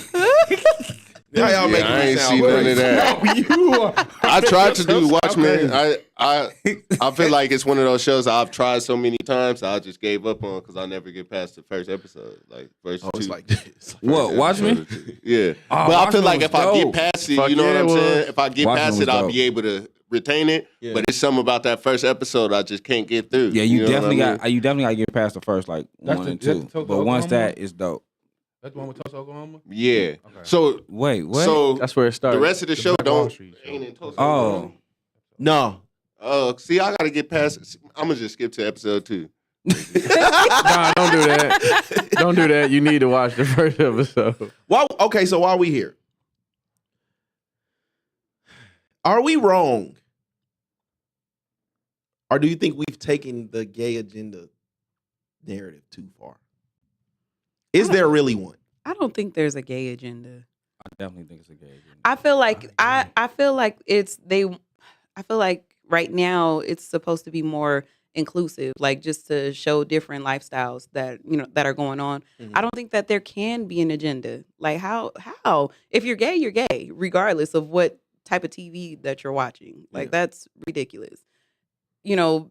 Now y'all making I me ain't sound see none crazy. of that. No, you are. I tried to do Watchmen. Okay. I feel like it's one of those shows I've tried so many times I just gave up on because I never get past the first episode. Like first Oh, two. it's like this. What? Watchmen? Yeah. Oh, but I feel Watchmen like was if I get dope. past it, Fuck you know yeah, what I'm it was. saying? If I get Watchmen past was it, I'll dope. be able to retain it. Yeah. But it's something about that first episode I just can't get through. Yeah, you know definitely what I mean? got. You definitely got to get past the first like That's one the- and that's two. the Tulsa, But once Oklahoma? that is dope. That's the one with Tulsa, Oklahoma? Yeah. Okay. So Wait, what? so That's where it started. the rest of the show Black Wall don't Street show. ain't in Tulsa. Oh. No. Oh, see, I gotta get past. I'm gonna just skip to episode 2. Nah, don't do that. Don't do that. You need to watch the first episode. Okay, so while we here, are we wrong? Or do you think we've taken the gay agenda narrative too far? Is there really one? I don't think there's a gay agenda. I definitely think it's a gay. agenda. I feel like I feel like I feel like right now it's supposed to be more inclusive, like just to show different lifestyles that that are going on. Mhm. I don't think that there can be an agenda. Like how if you're gay, regardless of what type of TV that you're watching. Like Yeah. that's ridiculous.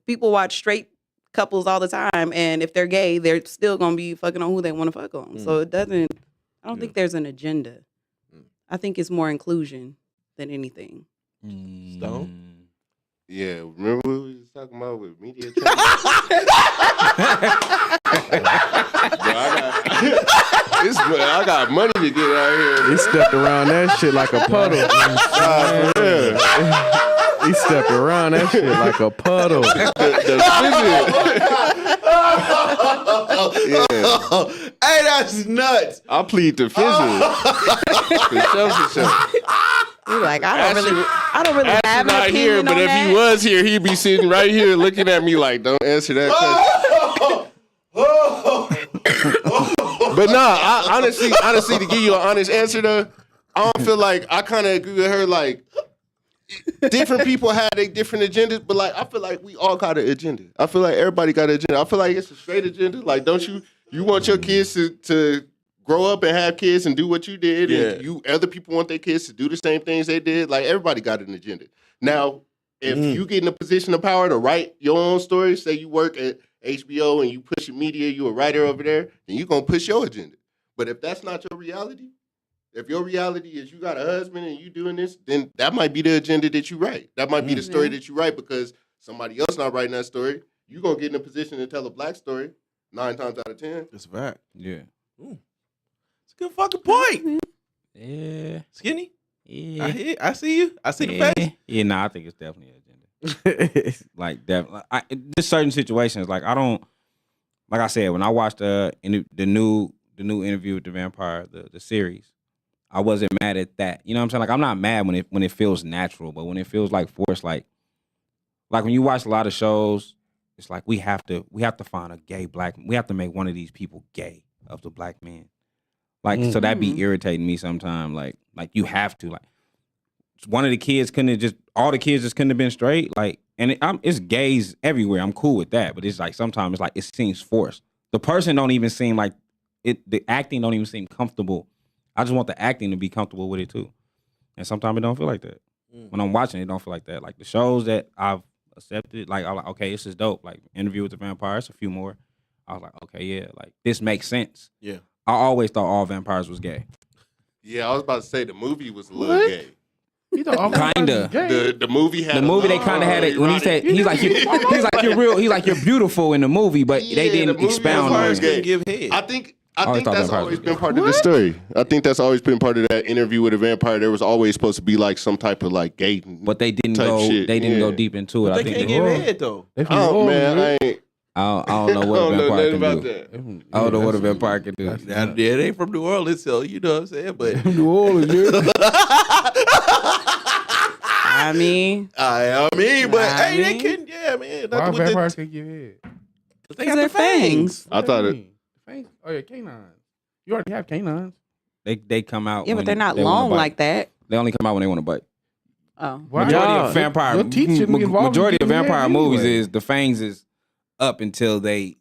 People watch straight couples all the time, and if they're gay, they're still gonna be fucking on who they want to fuck on. So it doesn't. I don't think there's an agenda. I think it's more inclusion than anything. Stone? Yeah, remember what we was talking about with media training? I got money to get out here. He stepped around that shit like a puddle. He stepped around that shit like a puddle. Hey, that's nuts. I plead the physics. For sure. You're like, I don't really have Actually an not opinion here, but on if that. he was here, he'd be sitting right here looking at me like, don't answer that question. But nah, honestly, to give you an honest answer though, I don't feel like I kind of agree with her. Like, different people had their different agendas, but like I feel like we all got an agenda. I feel like everybody got an agenda. I feel like it's a straight agenda. Like, don't you want your kids to grow up and have kids and do what you did, and other people want their kids to do the same things they did. Like, everybody got an agenda. Now, if you get in a position of power to write your own story, say you work at HBO and you push media, you a writer over there, then you're gonna push your agenda. But if that's not your reality, if your reality is you got a husband and you doing this, then that might be the agenda that you write. That might be the story that you write because somebody else not writing that story. You're gonna get in a position to tell a black story 9 times out of 10. That's a fact. Yeah. It's a good fucking point. Yeah. Skinny. Yeah. I see you. I see the face. Yeah, nah, I think it's definitely an agenda. Like definitely, there's certain situations like I don't, like I said, when I watched the new interview with the vampire, the series, I wasn't mad at that. You know what I'm saying? Like, I'm not mad when it feels natural, but when it feels like forced, like when you watch a lot of shows, it's like we have to find a gay black. We have to make one of these people gay of the black men. Like, so that be irritating me sometimes. Like you have to, like, one of the kids all the kids just couldn't have been straight. Like, and it's gays everywhere. I'm cool with that, but it's like sometimes it's like it seems forced. The person don't even seem like it. The acting don't even seem comfortable. I just want the acting to be comfortable with it too. And sometimes it don't feel like that. When I'm watching it, don't feel like that. Like the shows that I've accepted, like I'm like, okay, this is dope. Like Interview with the Vampires, a few more. I was like, okay, yeah, like this makes sense. Yeah. I always thought all vampires was gay. Yeah, I was about to say the movie was a little gay. Kinda. The movie had The movie they kind of had it when he said he's like you're real. He's like you're beautiful in the movie, but they didn't expound on Vampires it. can't give head. I think always thought that's vampires always was been gay. part of the story. I think that's always been part of that Interview with a Vampire. There was always supposed to be like some type of like gay, But they didn't type go. shit, They didn't go yeah. deep into it. They I think can't they, give head though. Oh man, I ain't. I don't know what I a don't know vampire nothing can about do. that. I don't know what a vampire can do. Yeah, they ain't from New Orleans, so you know what I'm saying. But New Orleans, yeah. I mean, but hey, they mean- couldn't. Yeah, man. Why Nothing with vampires can't give head? they got they're the fangs. I thought it. Fangs? Oh yeah, canines. You already have canines. They come out. yeah, but when they're not they wanna long bite. like that. They only come out when they want to bite. Oh, Why? Majority Yeah. of vampire Your teeth shouldn't be involved in majority of getting vampire head movies anyway. is the fangs is up until they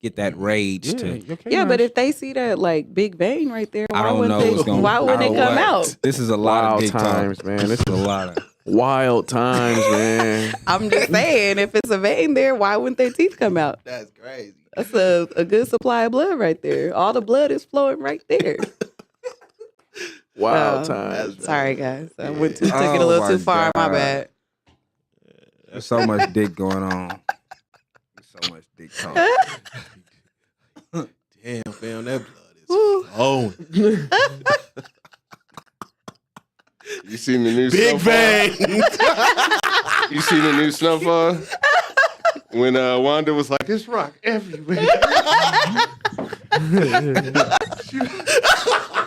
get that rage Yeah, to. your yeah, canines. but if they see that like big vein right there, I why don't wouldn't know they? what's gonna. Why wouldn't I it don't come know. out? This is a lot Wild of dick times, talk. man. This This is a lot of. Wild times, man. I'm just saying, if it's a vein there, why wouldn't their teeth come out? That's crazy. That's a good supply of blood right there. All the blood is flowing right there. Wild Oh, times. Sorry, guys. I took it a Oh, little my too far. My God. bad. There's so much dick going on. So much dick talk. Damn, fam, that blood is Woo. flowing. You seen the new Big Snowfall? bang. You seen the new Snowfall? When Wanda was like, "It's rock everywhere."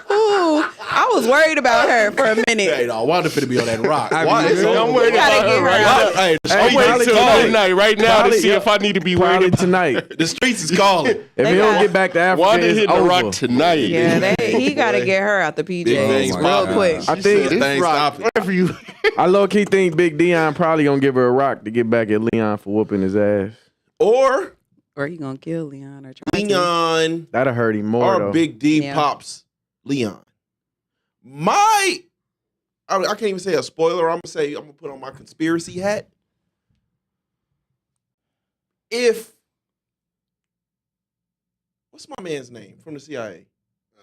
Ooh, I was worried about her for a Hey, minute. no, Wanda finna be on that rock. I Why? mean, I'm We waiting gotta about get her her right out. now. Hey, Hey, I'm waiting probably till tonight. midnight right now to Probably- see if I need to be worried Probably about. tonight. the streets is calling. If They he don't got- get back to Africa, Wanda it's hit the over. rock tonight. Yeah, he got to get her out the Big PJs bang, my real God. quick. I think Thing It's rock stop it. everywhere. I low key think Big Dion probably gonna give her a rock to get back at Leon for whooping his ass. Or Or he gonna kill Leon or try to. Leon That'll hurt him more or though. Big D Yeah. pops Leon. I can't even say a spoiler. I'm gonna put on my conspiracy hat. What's my man's name from the CIA?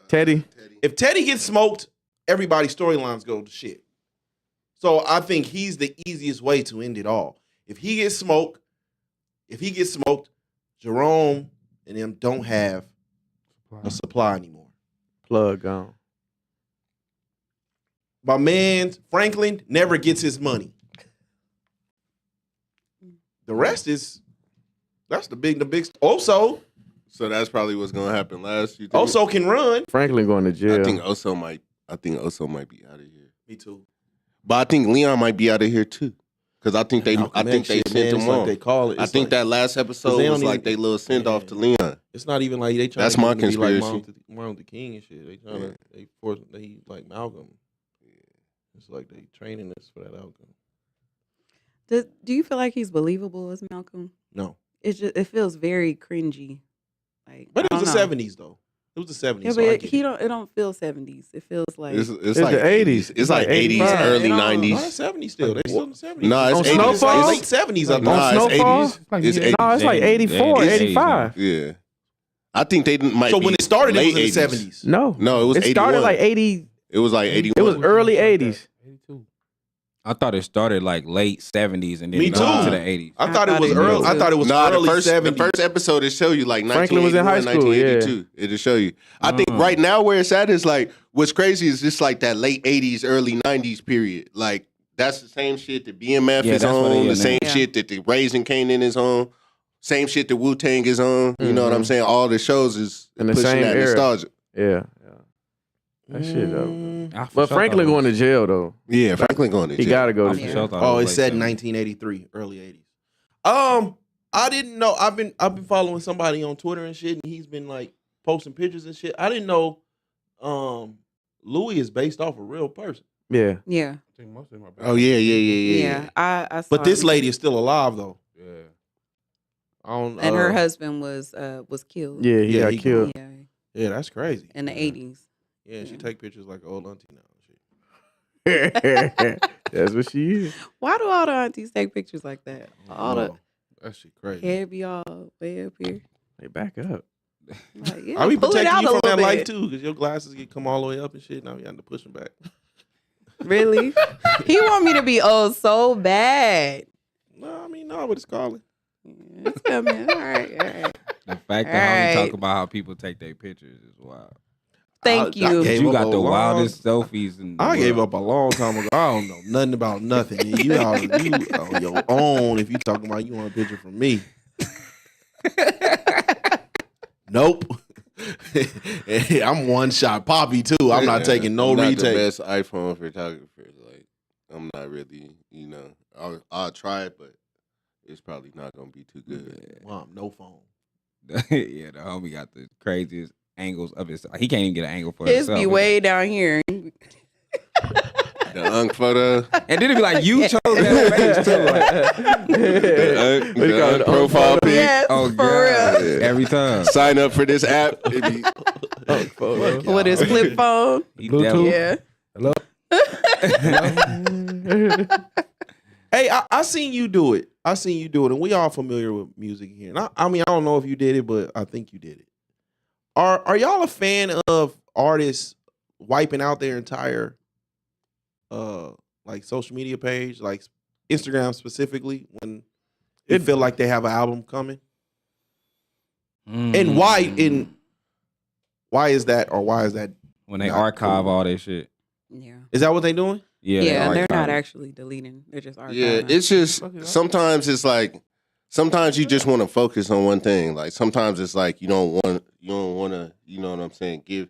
Teddy. If Teddy gets smoked, everybody's storylines go to shit. So I think he's the easiest way to end it all. If he gets smoked, Jerome and them don't have a supply anymore. Plug gone. My man Franklin never gets his money. The rest is that's the big. Oso So that's probably what's gonna happen last. You think? Oso can run. Franklin going to jail. I think Oso might be out of here. Me too. But I think Leon might be out of here too. Because I think they Malcolm X sent shit, man, him it's like on. they call it. I It's think like- that last episode they was don't like even- they little send off to Yeah. Leon. It's not even like they trying That's to my get him to be like conspiracy. Martin Luther King and shit. They trying to they like Malcolm. It's like they training us for that outcome. Do you feel like he's believable as Malcolm? No, It feels very cringy. Like, but it I was the don't know. =70s though. It was the '70s. Yeah, so I but get he it. don't. It don't feel 70s. It feels like It's It's like the 80s. It's like 80s, 85. early Yeah, No, 90s. it's '70s still. They still in the '70s. No, it's On 80s. Snowfall? Late '70s. I On thought. Nah, it's Snowfall? 80s. It's 80s. No, it's like 84, It's 85. Yeah. I think they might So be when it started, it was late in the 80s. '70s. No. No, it was It started 81. like 80. It was like 81. It was early 80s. I thought it started like late 70s and then Me it got too. to the 80s. I thought it was did early. too. I thought it was Nah, early the '70s. first episode it show you like Franklin was in high 1981, school, 1982. It'll show you. I think right now where it's at is like what's crazy is just like that late 80s, early 90s period. Like that's the same shit that BMF Yeah, is that's what it on, the is same now. shit that the Raising Kanan is on, same shit that Wu-Tang is on. You know what I'm saying? All the shows is In the pushing same that era. nostalgia. Yeah. That shit though. I for But sure Franklin thought it going to jail though. Yeah, Franklin going to He jail. got to go was- to I for jail. sure thought Oh, it it was said late 1983, early '80s. I didn't know. I've been following somebody on Twitter and shit, and he's been like posting pictures and shit. I didn't know. Louis is based off a real person, Yeah. yeah, Oh yeah. yeah. I saw but this him. lady is still alive though. Yeah. I don't. and her husband was killed. Yeah, he Yeah, got he- killed. yeah, Yeah, that's crazy. in the 80s. Yeah, she take pictures like an old auntie now. And shit. That's what she is. Why do all the aunties take pictures like that? All the Oh, that shit crazy. hair be all way up here. Hey, back up. Like, yeah, I be pull it protecting out you a from that little life bit. too, because your glasses get come all the way up and shit. Now you have to push them back. Really? He want me to be old so bad. No, I mean no, but it's calling. Yeah, it's coming. All right, all right. The fact that Alright. we talk about how people take their pictures is wild. Thank I you. gave You up got a the long- wildest selfies in the I gave world. up a long time ago. I don't know nothing about nothing. And you on your own if you talking about you want a picture from me. Nope. I'm one shot Poppy too. I'm not taking no I'm not retake. the best iPhone photographer. Like I'm not really, I'll try it, but it's probably not gonna be too good. Mom, no phone. Yeah, the homie got the craziest angles of his. He can't even get an angle for His himself. be way down here. The Unk photo, And then it be like, you chose that face too. Like, the Unk profile pic. Yes, oh, for God. real. Every time. Sign up for this app. It be, With his flip phone. He Bluetooth? definitely- Yeah. Hey, I seen you do it. And we all familiar with music here. And I mean, I don't know if you did it, but I think you did it. Are y'all a fan of artists wiping out their entire like social media page, like Instagram specifically, when they feel like they have an album coming? And why is that, or why is that? When they not archive cool? all that shit. Yeah. Is that what they doing? Yeah, Yeah, they they're not archive it. actually deleting. They're just archiving. yeah, it's just sometimes it's like sometimes you just want to focus on one thing. Like sometimes it's like you don't want to, you know what I'm saying, give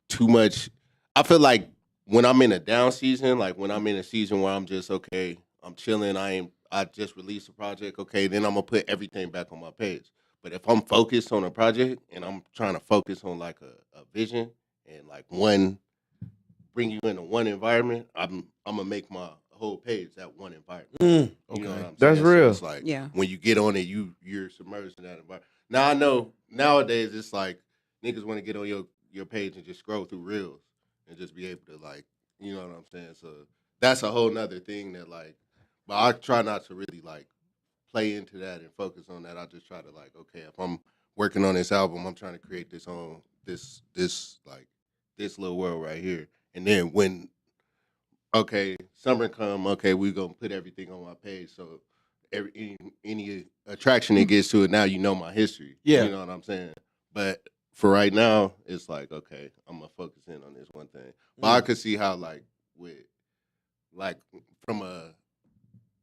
too much. I feel like when I'm in a down season, like when I'm in a season where I'm just okay, I'm chilling, I just released a project, okay, then I'm gonna put everything back on my page. But if I'm focused on a project and I'm trying to focus on like a vision and like bring you into one environment, I'm gonna make my whole page that one environment. You know what I'm That's saying? real. So it's like Yeah. when you get on it, you're submerged in that environment. Now I know nowadays it's like niggas want to get on your page and just scroll through reels and just be able to like, you know what I'm saying? So that's a whole nother thing that like, but I try not to really like play into that and focus on that. I just try to like, okay, if I'm working on this album, I'm trying to create this little world right here. And then when, okay, summer come, okay, we gonna put everything on my page so any attraction that gets to it. Now you know my history. Yeah. You know what I'm saying. But for right now, it's like, okay, I'm gonna focus in on this one thing. But I could see how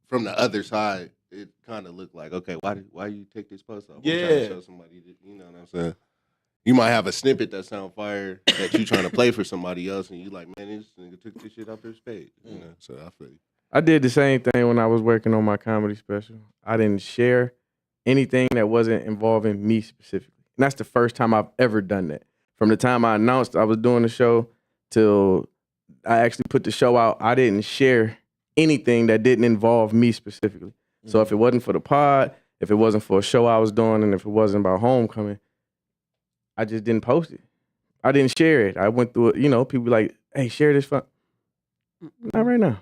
from the other side, it kind of looked like, okay, why you take this post off? I'm trying to show somebody that, you know what I'm saying? You might have a snippet that sound fire that you trying to play for somebody else, and you like, man, this nigga took this shit off their page. You know, so I feel you. I did the same thing when I was working on my comedy special. I didn't share anything that wasn't involving me specifically. And that's the first time I've ever done that. From the time I announced I was doing the show till I actually put the show out, I didn't share anything that didn't involve me specifically. So if it wasn't for the pod, if it wasn't for a show I was doing, and if it wasn't about homecoming, I just didn't post it. I didn't share it. I went through it, people be like, hey, share this fun. Not right now.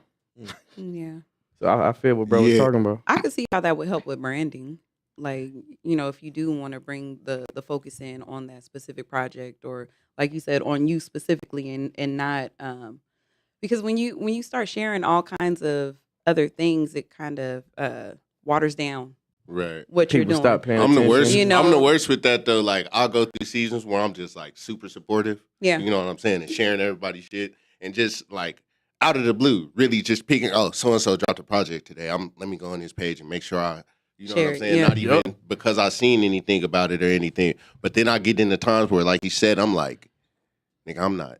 Yeah. So I feel what bro was talking about. I could see how that would help with branding. Like, if you do want to bring the focus in on that specific project, or like you said, on you specifically, and not because when you start sharing all kinds of other things, it kind of waters down Right. what People you're doing. stop paying I'm attention. the worst. You know- I'm the worst with that though. Like I'll go through seasons where I'm just like super supportive. Yeah. You know what I'm saying? And sharing everybody's shit and just like out of the blue, really just picking, oh, so and so dropped a project today. Let me go on his page and make sure you know Share what I'm it, saying? yeah. Not even because I seen anything about it or anything. But then I get into times where, like you said, I'm like, nigga, I'm not.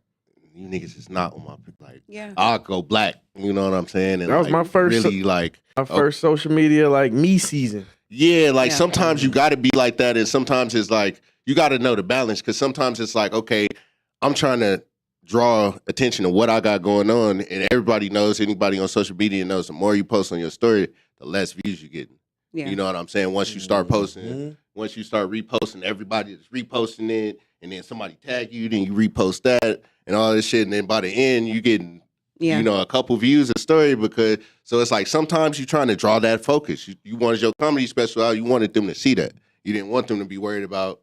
You niggas is not on my Yeah. I'll go black. You know what I'm saying? And That was like, my first really like My first social media, like, me season. yeah, like Yeah. sometimes you got to be like that, and sometimes it's like you got to know the balance, because sometimes it's like, okay, I'm trying to draw attention to what I got going on, and everybody knows, anybody on social media knows, the more you post on your story, the less views you get. Yeah. You know what I'm saying? Once you start posting, once you start reposting, everybody is reposting it, and then somebody tag you, then you repost that, and all this shit, and then by the end, you getting Yeah. a couple views a story, because so it's like sometimes you're trying to draw that focus. You wanted your comedy special out, you wanted them to see that. You didn't want them to be worried about,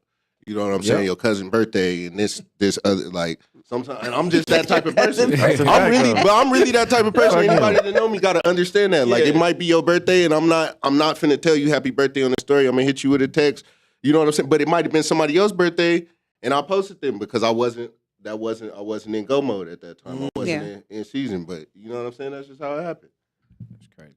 you know what I'm saying, your cousin's birthday and this other, like sometimes. And I'm just that type of person. I'm really that type of person. Anybody that know me got to understand that. Like it might be your birthday, and I'm not finna tell you happy birthday on the story. I'm gonna hit you with a text. You know what I'm saying? But it might have been somebody else's birthday, and I posted them because I wasn't in go mode at that time. I wasn't in season, but you know what I'm saying? That's just how it happened. That's crazy.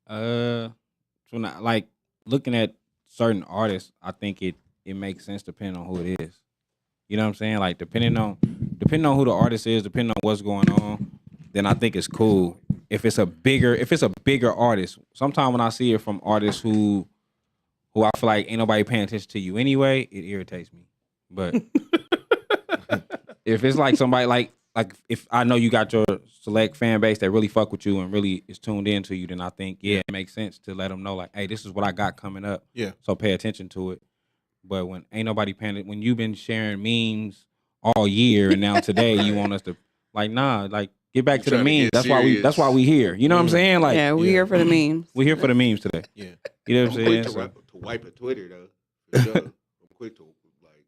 So now, like looking at certain artists, I think it makes sense depending on who it is. You know what I'm saying? Like depending on who the artist is, depending on what's going on, then I think it's cool. If it's a bigger artist, sometimes when I see it from artists who I feel like ain't nobody paying attention to you anyway, it irritates me. But if it's like somebody like if I know you got your select fan base that really fuck with you and really is tuned into you, then I think it makes sense to let them know like, hey, this is what I got coming up. Yeah. So pay attention to it. But when ain't nobody paying it, when you've been sharing memes all year and now today you want us to like, nah, like get back to the trying to memes. get That's why we here. You know what I'm saying? Like Yeah, we here for the memes. we here for the memes today. Yeah. You know what I'm quick saying? So- to wipe a Twitter though. For sure. I'm quick to like.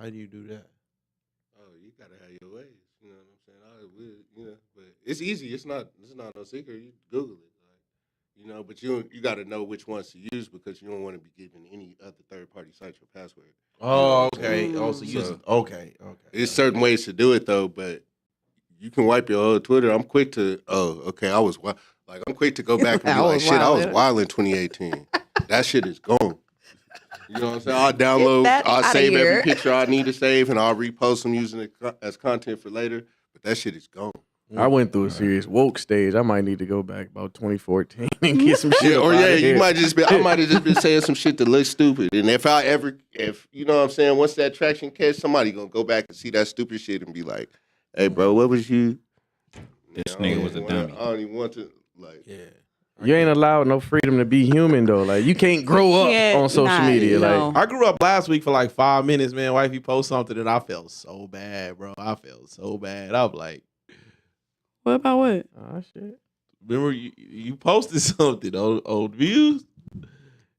How do you do that? Oh, you gotta have your ways. You know what I'm saying? But it's easy. It's not no secret. You Google it, but you got to know which ones to use, because you don't want to be giving any other third party site your password. Oh, okay. Mm. Also use okay. There's certain ways to do it though, but you can wipe your whole Twitter. I'm quick to. Oh, okay. I'm quick to go back and be like, shit, I was wild in 2018. That shit is gone. You know what I'm saying? I'll download, I'll save every picture I need to save, and I'll repost them using it as content for later. But that shit is gone. I went through a serious woke stage. I might need to go back about 2014 and get some shit. Or up outta you here. might just be. I might have just been saying some shit that looks stupid. And if you know what I'm saying, once that traction catch, somebody gonna go back and see that stupid shit and be like, "Hey, bro, what was you?" This I nigga don't was a even wanna- dummy. I don't even want to like. Yeah. You ain't allowed no freedom to be human though. Like you can't grow up on social media. No. Like I grew up last week for like 5 minutes, man. Wifey post something and I felt so bad, bro. I felt so bad. I was like, What about what? oh shit. remember you posted something on views,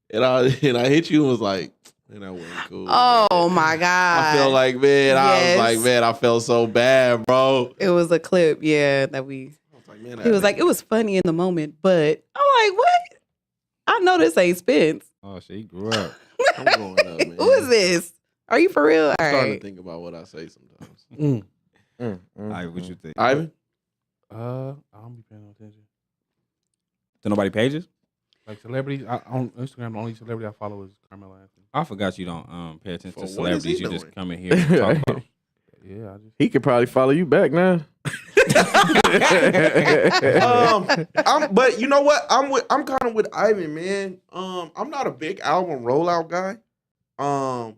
and I hit you and was like, man, that wasn't cool. Oh man. my God. I felt like, man, I was Yes. like, man, I felt so bad, bro. It was a clip, that we. I was like, man. He was like, it was funny in the moment, but I'm like, what? I know this ain't Spence. Oh, shit, he grew up. I'm growing up, man. Who is this? Are you for real? All I'm starting right. to think about what I say sometimes. All right, what you think? Ivan? I don't be paying no attention. To nobody pages? Like celebrities, on Instagram, the only celebrity I follow is Carmelo Anthony. I forgot you don't pay attention to For what is he celebrities. You just doing? come in here and talk about. Yeah, I just He could probably follow you back now. But you know what? I'm kind of with Ivan, man. I'm not a big album rollout guy. I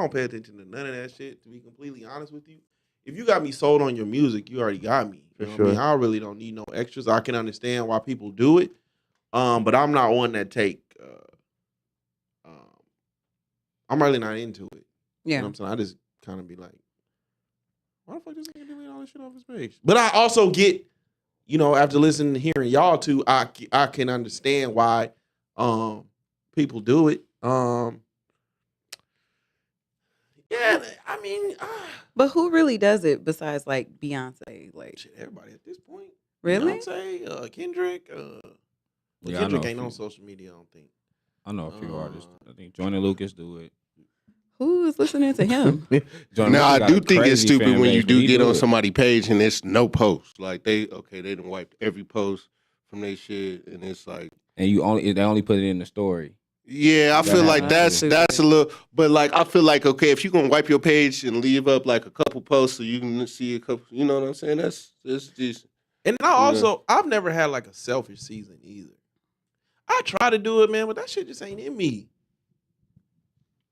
don't pay attention to none of that shit, to be completely honest with you. If you got me sold on your music, you already got me. You know what I mean? I really don't need no extras. I can understand why people do it. But I'm not one that take I'm really not into it. You know what I'm saying? I just kind of be like, why the fuck does nigga delete all this shit off his page? But I also get, after listening to hearing y'all two, I can understand why people do it. Yeah, I mean, But who really does it besides like Beyonce? Like, shit, everybody at this point. really? Beyonce, Kendrick. Yeah, I Kendrick know ain't a on few. social media, I don't think. I know a few artists. I think Joyner Lucas do it. Who is listening to him? Joyner Now, Lucas I got do a think it's crazy stupid fan when you base, but he do get on it. somebody's page and it's no post. Like, they done wiped every post from their shit, and it's like, And they only put it in the story. yeah, I That feel like happens. that's a little, but like, I feel like, okay, if you're going to wipe your page and leave up like a couple posts so you can see a couple, you know what I'm saying? That's decent. And I've never had like a selfish season either. I try to do it, man, but that shit just ain't in me.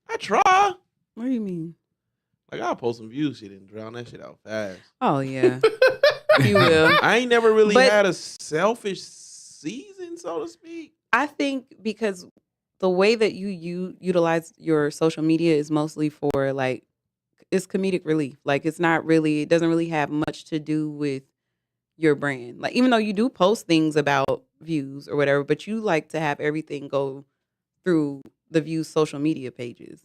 I try. What do you mean? Like, I'll post some views shit and drown that shit out fast. Oh yeah, you will. I ain't never really But- had a selfish season, so to speak. I think because the way that you utilize your social media is mostly for like it's comedic relief. Like it doesn't really have much to do with your brand. Like even though you do post things about views or whatever, but you like to have everything go through the views social media pages.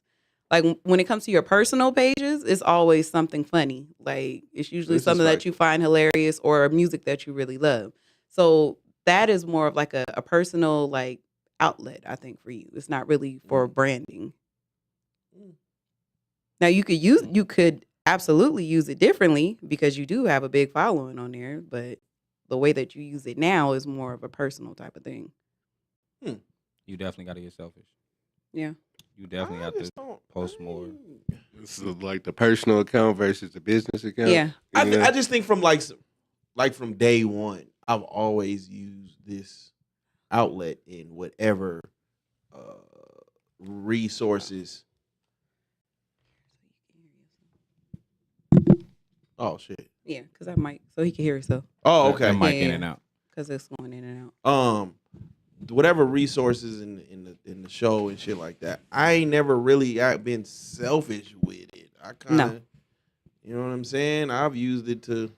Like when it comes to your personal pages, it's always something funny. Like it's usually This is something like- that you find hilarious or music that you really love. So that is more of like a personal like outlet, I think, for you. It's not really for branding. Now you could absolutely use it differently because you do have a big following on there, but the way that you use it now is more of a personal type of thing. You definitely got to get selfish. Yeah. You definitely have to post more. This is like the personal account versus the business account. Yeah. I just think from from day one, I've always used this outlet in whatever resources. Oh shit. Yeah, because that mic, so he can hear himself Oh, okay. That mic in Yeah. and out. because it's going in and out. Whatever resources in the show and shit like that. I ain't never really been selfish with it. I kind of, you know what I'm saying? I've used it to,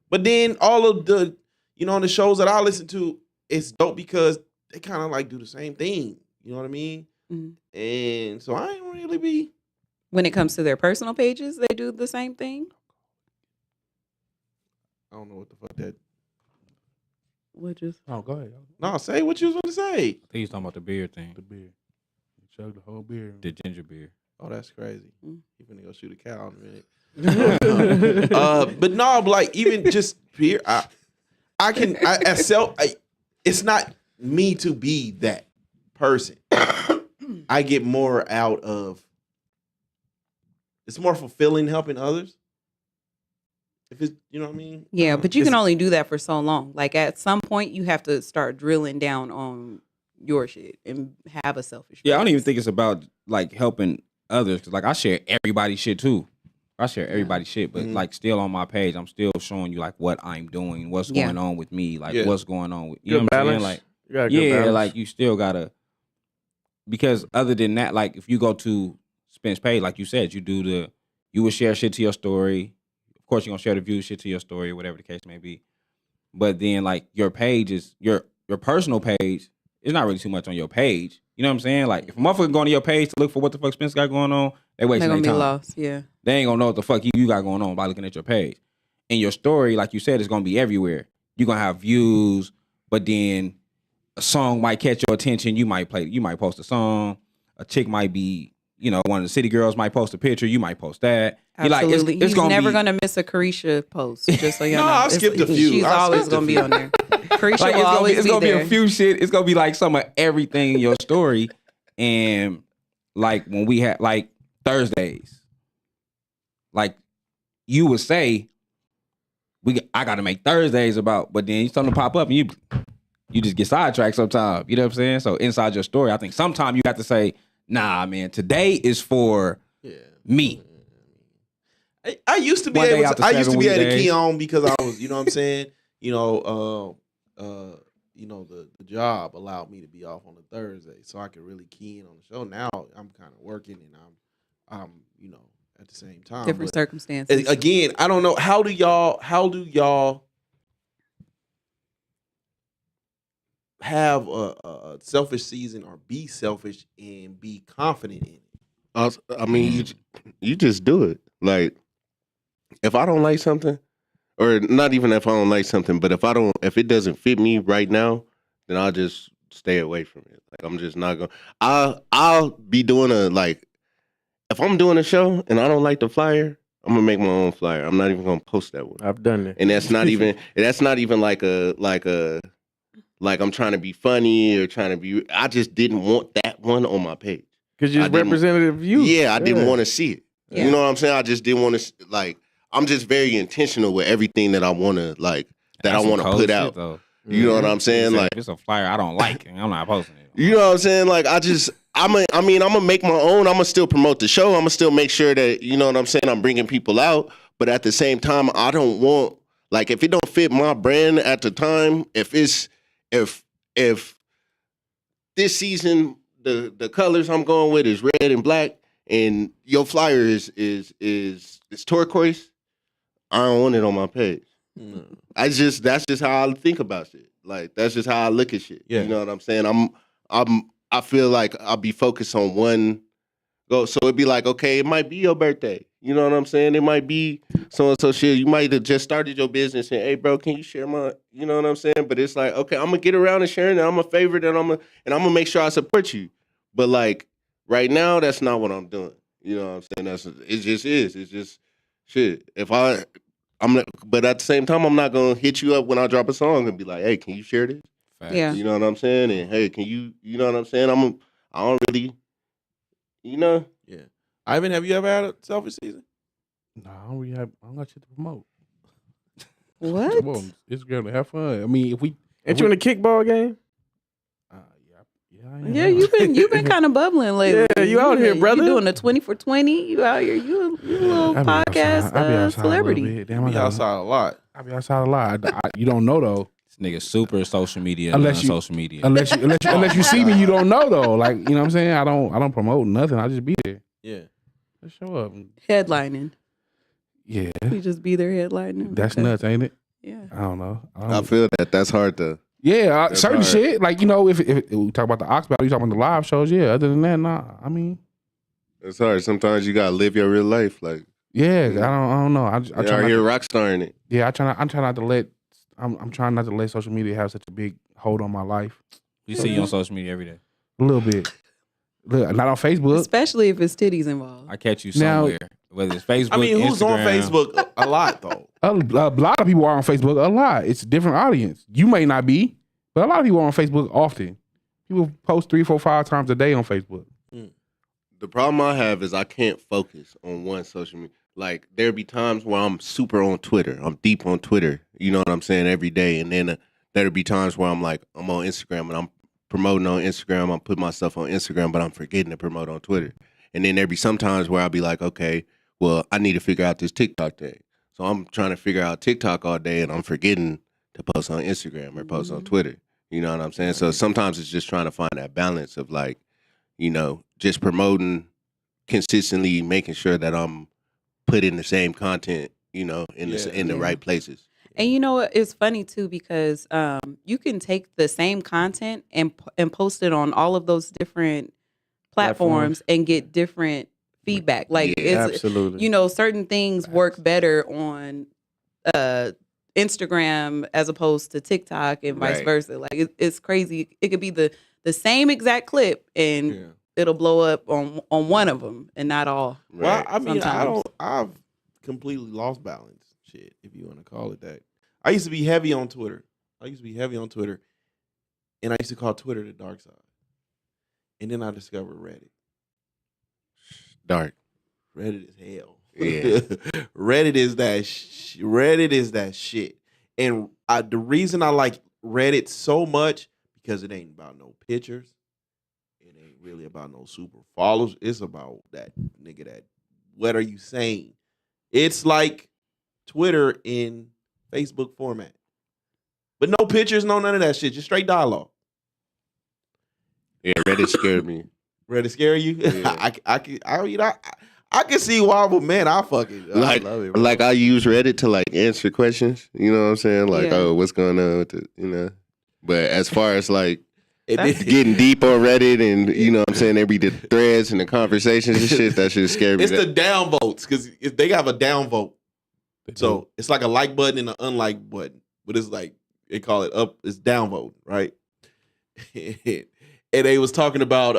but then all of the, the shows that I listen to, it's dope because they kind of like do the same thing. You know what I mean? Mhm. And so I ain't really be. When it comes to their personal pages, they do the same thing. I don't know what the fuck that. Which is Oh, go ahead. No, say what you was going to say. I think he's talking about the beer thing. The beer. You chug the whole beer. The ginger beer. Oh, that's crazy. Mm. You finna go shoot a cow in a minute. But no, like even just here, it's not me to be that person. I get more out of. It's more fulfilling helping others. If it's, you know what I mean? yeah, but you can It's- only do that for so long. Like at some point, you have to start drilling down on your shit and have a selfish. Yeah, I don't even place. think it's about like helping others because like I share everybody's shit too. I share everybody's shit, but Mhm. like still on my page, I'm still showing you like what I'm doing, what's Yeah. going on with me, like Yeah. what's going on with you Good know what I'm saying? balance. Like You got a good yeah, balance. like you still gotta because other than that, like if you go to Spence page, like you said, you would share shit to your story. Of course, you're gonna share the view shit to your story, whatever the case may be. But then like your page is your personal page is not really too much on your page. You know what I'm saying? Like if a motherfucker going to your page to look for what the fuck Spence got going on, they They're wasting gonna their be time. lost. Yeah. They ain't gonna know what the fuck you got going on by looking at your page. And your story, like you said, is gonna be everywhere. you're gonna have views, but then a song might catch your attention. You might post a song. A chick might be, one of the city girls might post a picture. You might post that. Absolutely. It's He's never gonna miss a Carisha post. Just so you know. No, I've skipped a few. She's always gonna be on there. Carisha will always it's gonna be there. a few shit. It's gonna be like some of everything in your story. And like when we had like Thursdays, like you would say, I gotta make Thursdays about, but then something pop up and you just get sidetracked sometimes. You know what I'm saying? So inside your story, I think sometimes you have to say, nah, man, today is for me. I used to be One day able out to. the I used to 7 be able to weekdays. key on because I was, you know what I'm saying. The job allowed me to be off on a Thursday, so I could really key in on the show. Now I'm kind of working and I'm at the same time. Different But circumstances. again, I don't know. How do y'all have a selfish season or be selfish and be confident in it? I mean, you just do it. Like, if I don't like something, or not even if I don't like something, but if it doesn't fit me right now, then I'll just stay away from it. Like, I'm just not gonna. I'll be doing if I'm doing a show and I don't like the flyer, I'm gonna make my own flyer. I'm not even gonna post that one. I've done that. And that's not even like I'm trying to be funny or trying to be. I just didn't want that one on my page. Because you're representative of you. Yeah, I didn't want to see it. Yeah. You know what I'm saying? I just didn't want to I'm just very intentional with everything that I want to put out. You know what I'm saying? Like, if it's a flyer I don't like, I'm not posting it. you know what I'm saying? Like, I'm gonna make my own. I'm gonna still promote the show. I'm gonna still make sure that, you know what I'm saying, I'm bringing people out. But at the same time, I don't want, like, if it don't fit my brand at the time, if this season the colors I'm going with is red and black, and your flyer is turquoise, I don't want it on my page. That's just how I think about shit. Like, that's just how I look at shit. Yeah. You know what I'm saying? I feel like I'll be focused on one go. So it'd be like, okay, it might be your birthday. You know what I'm saying? It might be so and so shit. You might have just started your business and, hey, bro, can you share my? You know what I'm saying? But it's like, okay, I'm gonna get around and sharing it. I'm a favorite, and I'm gonna make sure I support you. But like right now, that's not what I'm doing. You know what I'm saying? It just is. It's just shit. But at the same time, I'm not gonna hit you up when I drop a song and be like, hey, can you share this? Yeah. You know what I'm saying? And hey, can you? You know what I'm saying? I don't really, you know. Yeah. Ivan, have you ever had a selfish season? No, I don't got shit to promote. What? Come on, it's gonna have fun. I mean, Ain't you in the kickball game? I am. Yeah, you've been kind of bubbling lately. Yeah, you out here, brother. You doing a 20 for 20. You out here. You a little I be podcast outside. I be outside a little celebrity. bit. Damn, Be outside a lot. I be outside a lot. You don't know though. This nigga super social media, Unless you- social media. Unless you see me, you don't know though. Like, you know what I'm saying? I don't promote nothing. I just be there. Yeah. Just show up. Headlining. Yeah, You just be there headlining. that's Okay. nuts, ain't it? Yeah. I don't know. I feel that. That's hard to. Yeah, That's certain hard. shit. Like, you know, if we talk about the Ox Battle, you talk about the live shows. Yeah, other than that, nah. I mean, It's hard. Sometimes you gotta live your real life. Like, yeah, I don't know. I you're try out not here to, rock starring it. yeah, I'm trying not to let. I'm trying not to let social media have such a big hold on my life. We see you on social media every day. A little bit. Look, not on Facebook. Especially if it's titties involved. I catch you Now- somewhere, whether it's Facebook. I mean, who's on Instagram. Facebook a lot though? A lot of people are on Facebook a lot. It's a different audience. You may not be, but a lot of people are on Facebook often. People post 3, 4, 5 times a day on Facebook. The problem I have is I can't focus on one social media. Like, there be times where I'm super on Twitter. I'm deep on Twitter. You know what I'm saying? Every day. And then there'll be times where I'm on Instagram and I'm promoting on Instagram. I'm putting myself on Instagram, but I'm forgetting to promote on Twitter. And then there be some times where I'll be like, okay, well, I need to figure out this TikTok thing. So I'm trying to figure out TikTok all day and I'm forgetting to post on Instagram or post on Twitter. You know what I'm saying? So sometimes it's just trying to find that balance of, like, you know, just promoting consistently, making sure that I'm putting the same content, you know, in the right places. And you know what? It's funny too because you can take the same content and post it on all of those different platforms and get different feedback. Like, Absolutely. you know, certain things work better on Instagram as opposed to TikTok and vice Right. versa. Like it's crazy. It could be the same exact clip and it'll blow up on one of them and not all. Well, Right. I mean, Sometimes. I've completely lost balance. Shit, if you want to call it that. I used to be heavy on Twitter. And I used to call Twitter the dark side. And then I discovered Reddit. Dark. Reddit is hell. Yeah. Reddit is that shit. And the reason I like Reddit so much because it ain't about no pictures. It ain't really about no super follows. It's about that nigga that what are you saying? It's like Twitter in Facebook format. But no pictures, no none of that shit. Just straight dialogue. Yeah, Reddit scared me. Ready to scare you? Yeah. I can see why, but man, I love it. Bro. Like I use Reddit to like answer questions. You know what I'm saying? Like, Yeah. oh, what's going on with it? You know. But as far as like That's- getting deep on Reddit and you know what I'm saying, they read the threads and the conversations and shit, that shit scary me. It's the down votes because they have a down vote. They So do. it's like a like button and an unlike button, but it's like they call it up. It's down vote, right? And they was talking about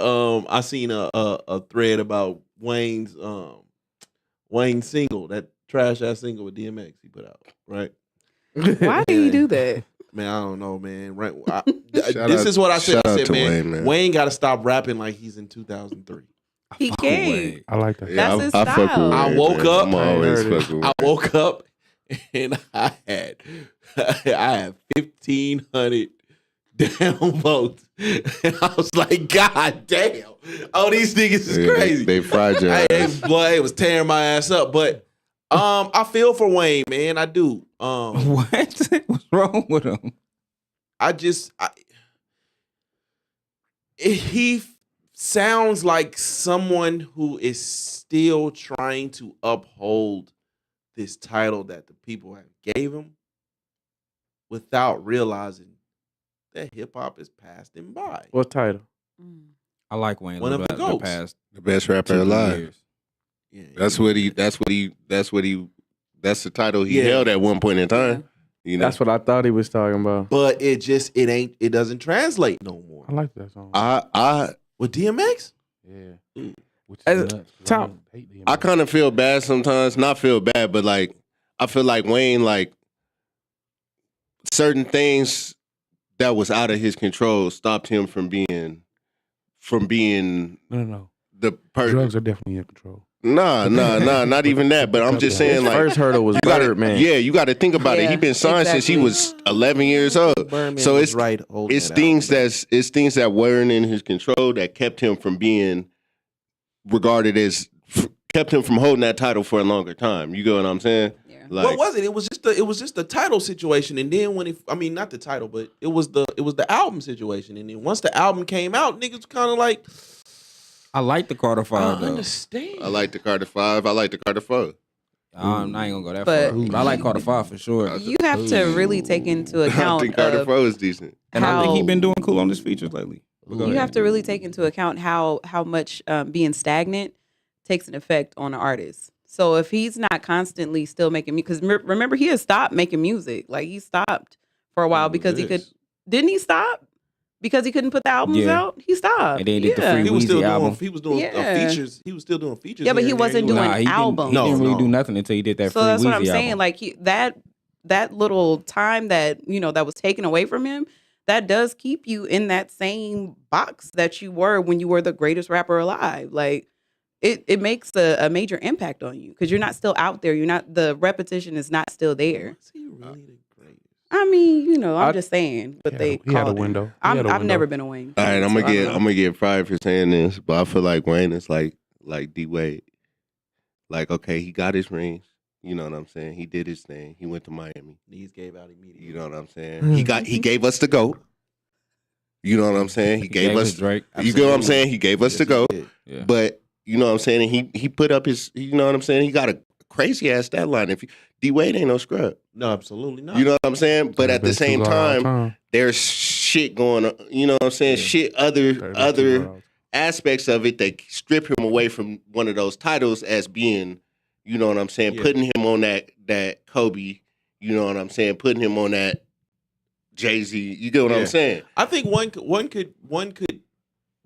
I seen a thread about Wayne's single, that trash ass single with DMX he put out, right? Why do you do that? Man, I don't know, man. Right? Shout This out- is what I said. shout I out said, to man, Wayne got to stop rapping like he's in 2003. He can't. I like that. That's his I fuck with style. I Wayne, woke man. up- I'm always I heard it. fucking with I Wayne. woke up and I had 1,500 downvotes, and I was like, God damn! Oh, these niggas is Yeah, crazy. They fried your Hey, ass. boy, it was tearing my ass up. But I feel for Wayne, man. I do. What? What's wrong with him? He sounds like someone who is still trying to uphold this title that the people have gave him without realizing that hip hop is passed him by. What title? I like Wayne. One of the the goats. past The best rapper 2 alive. years. Yeah, That's the title he Yeah. held at one point in time. You know, That's what I thought he was talking about. but it doesn't translate no more. I like that song. I With DMX? Yeah. Which As- is nuts. Tom- I hate DMX. I kind of feel bad sometimes. Not feel bad, but like I feel like Wayne, like certain things that was out of his control stopped him from being No. the person. Drugs are definitely in control. Nah, not even that. But I'm just His saying, like, first hurdle was you gotta, Birdman. yeah, you got to think about it. Yeah, He been signed since he exactly. was 11 years old. Birdman So was it's right. holding It's that things album. it's things that weren't in his control that kept him from being regarded as kept him from holding that title for a longer time. You get what I'm saying? Yeah. Like, What was it? It was just the title situation, and then not the title, but it was the album situation, and then once the album came out, niggas kind of like, I like the Carter I Five though. understand. I like the Carter 5. I like the Carter 4. I ain't gonna go that But- far. But I like Carter Five for sure. You have to really take into I account think Carter of 4 is decent. And I think how- he been doing cool on his features lately. But go you ahead. have to really take into account how much being stagnant takes an effect on an artist. So if he's not constantly still making music, because remember he has stopped making music. Like he stopped for a while because he could. Didn't he stop? Because he couldn't put the albums Yeah. out. He stopped. And then he did the Yeah. free He was still Weezy doing. album. He was doing Yeah. features. He was still doing features. Yeah, but here he and there. wasn't doing Nah, he albums. Didn't, he didn't really No. do nothing until he did that So free that's what Weezy I'm saying. album. Like that little time that that was taken away from him, that does keep you in that same box that you were when you were the greatest rapper alive. Like it makes a major impact on you because you're not still out there. You're not the repetition is not still there. Was he really the greatest? I mean, I'm I- just saying, but they He had a called it. window. He I've had a window. never been a Wayne. All right, fan, I'm so I gonna don't know. get fried for saying this, but I feel like Wayne is like D Wade. Like, okay, he got his rings. You know what I'm saying? He did his thing. He went to Miami. Knees gave out immediately. You know what I'm saying? He gave us the GOAT. You know what I'm saying? He gave us Drake. You get what I'm saying? He gave us the GOAT. Yeah. But you know what I'm saying? And he put up his, you know what I'm saying? He got a crazy ass stat line. If D Wade ain't no scrub, No, absolutely not. you know what I'm saying? But at the Best same two guard all time, there's shit going on. You know what I'm saying? Shit, other aspects of it that strip him away from one of those titles as being, you know what I'm saying? Yeah. Putting him on that Kobe, You know what I'm saying? Putting him on that Jay-Z. You get what I'm saying? I think one could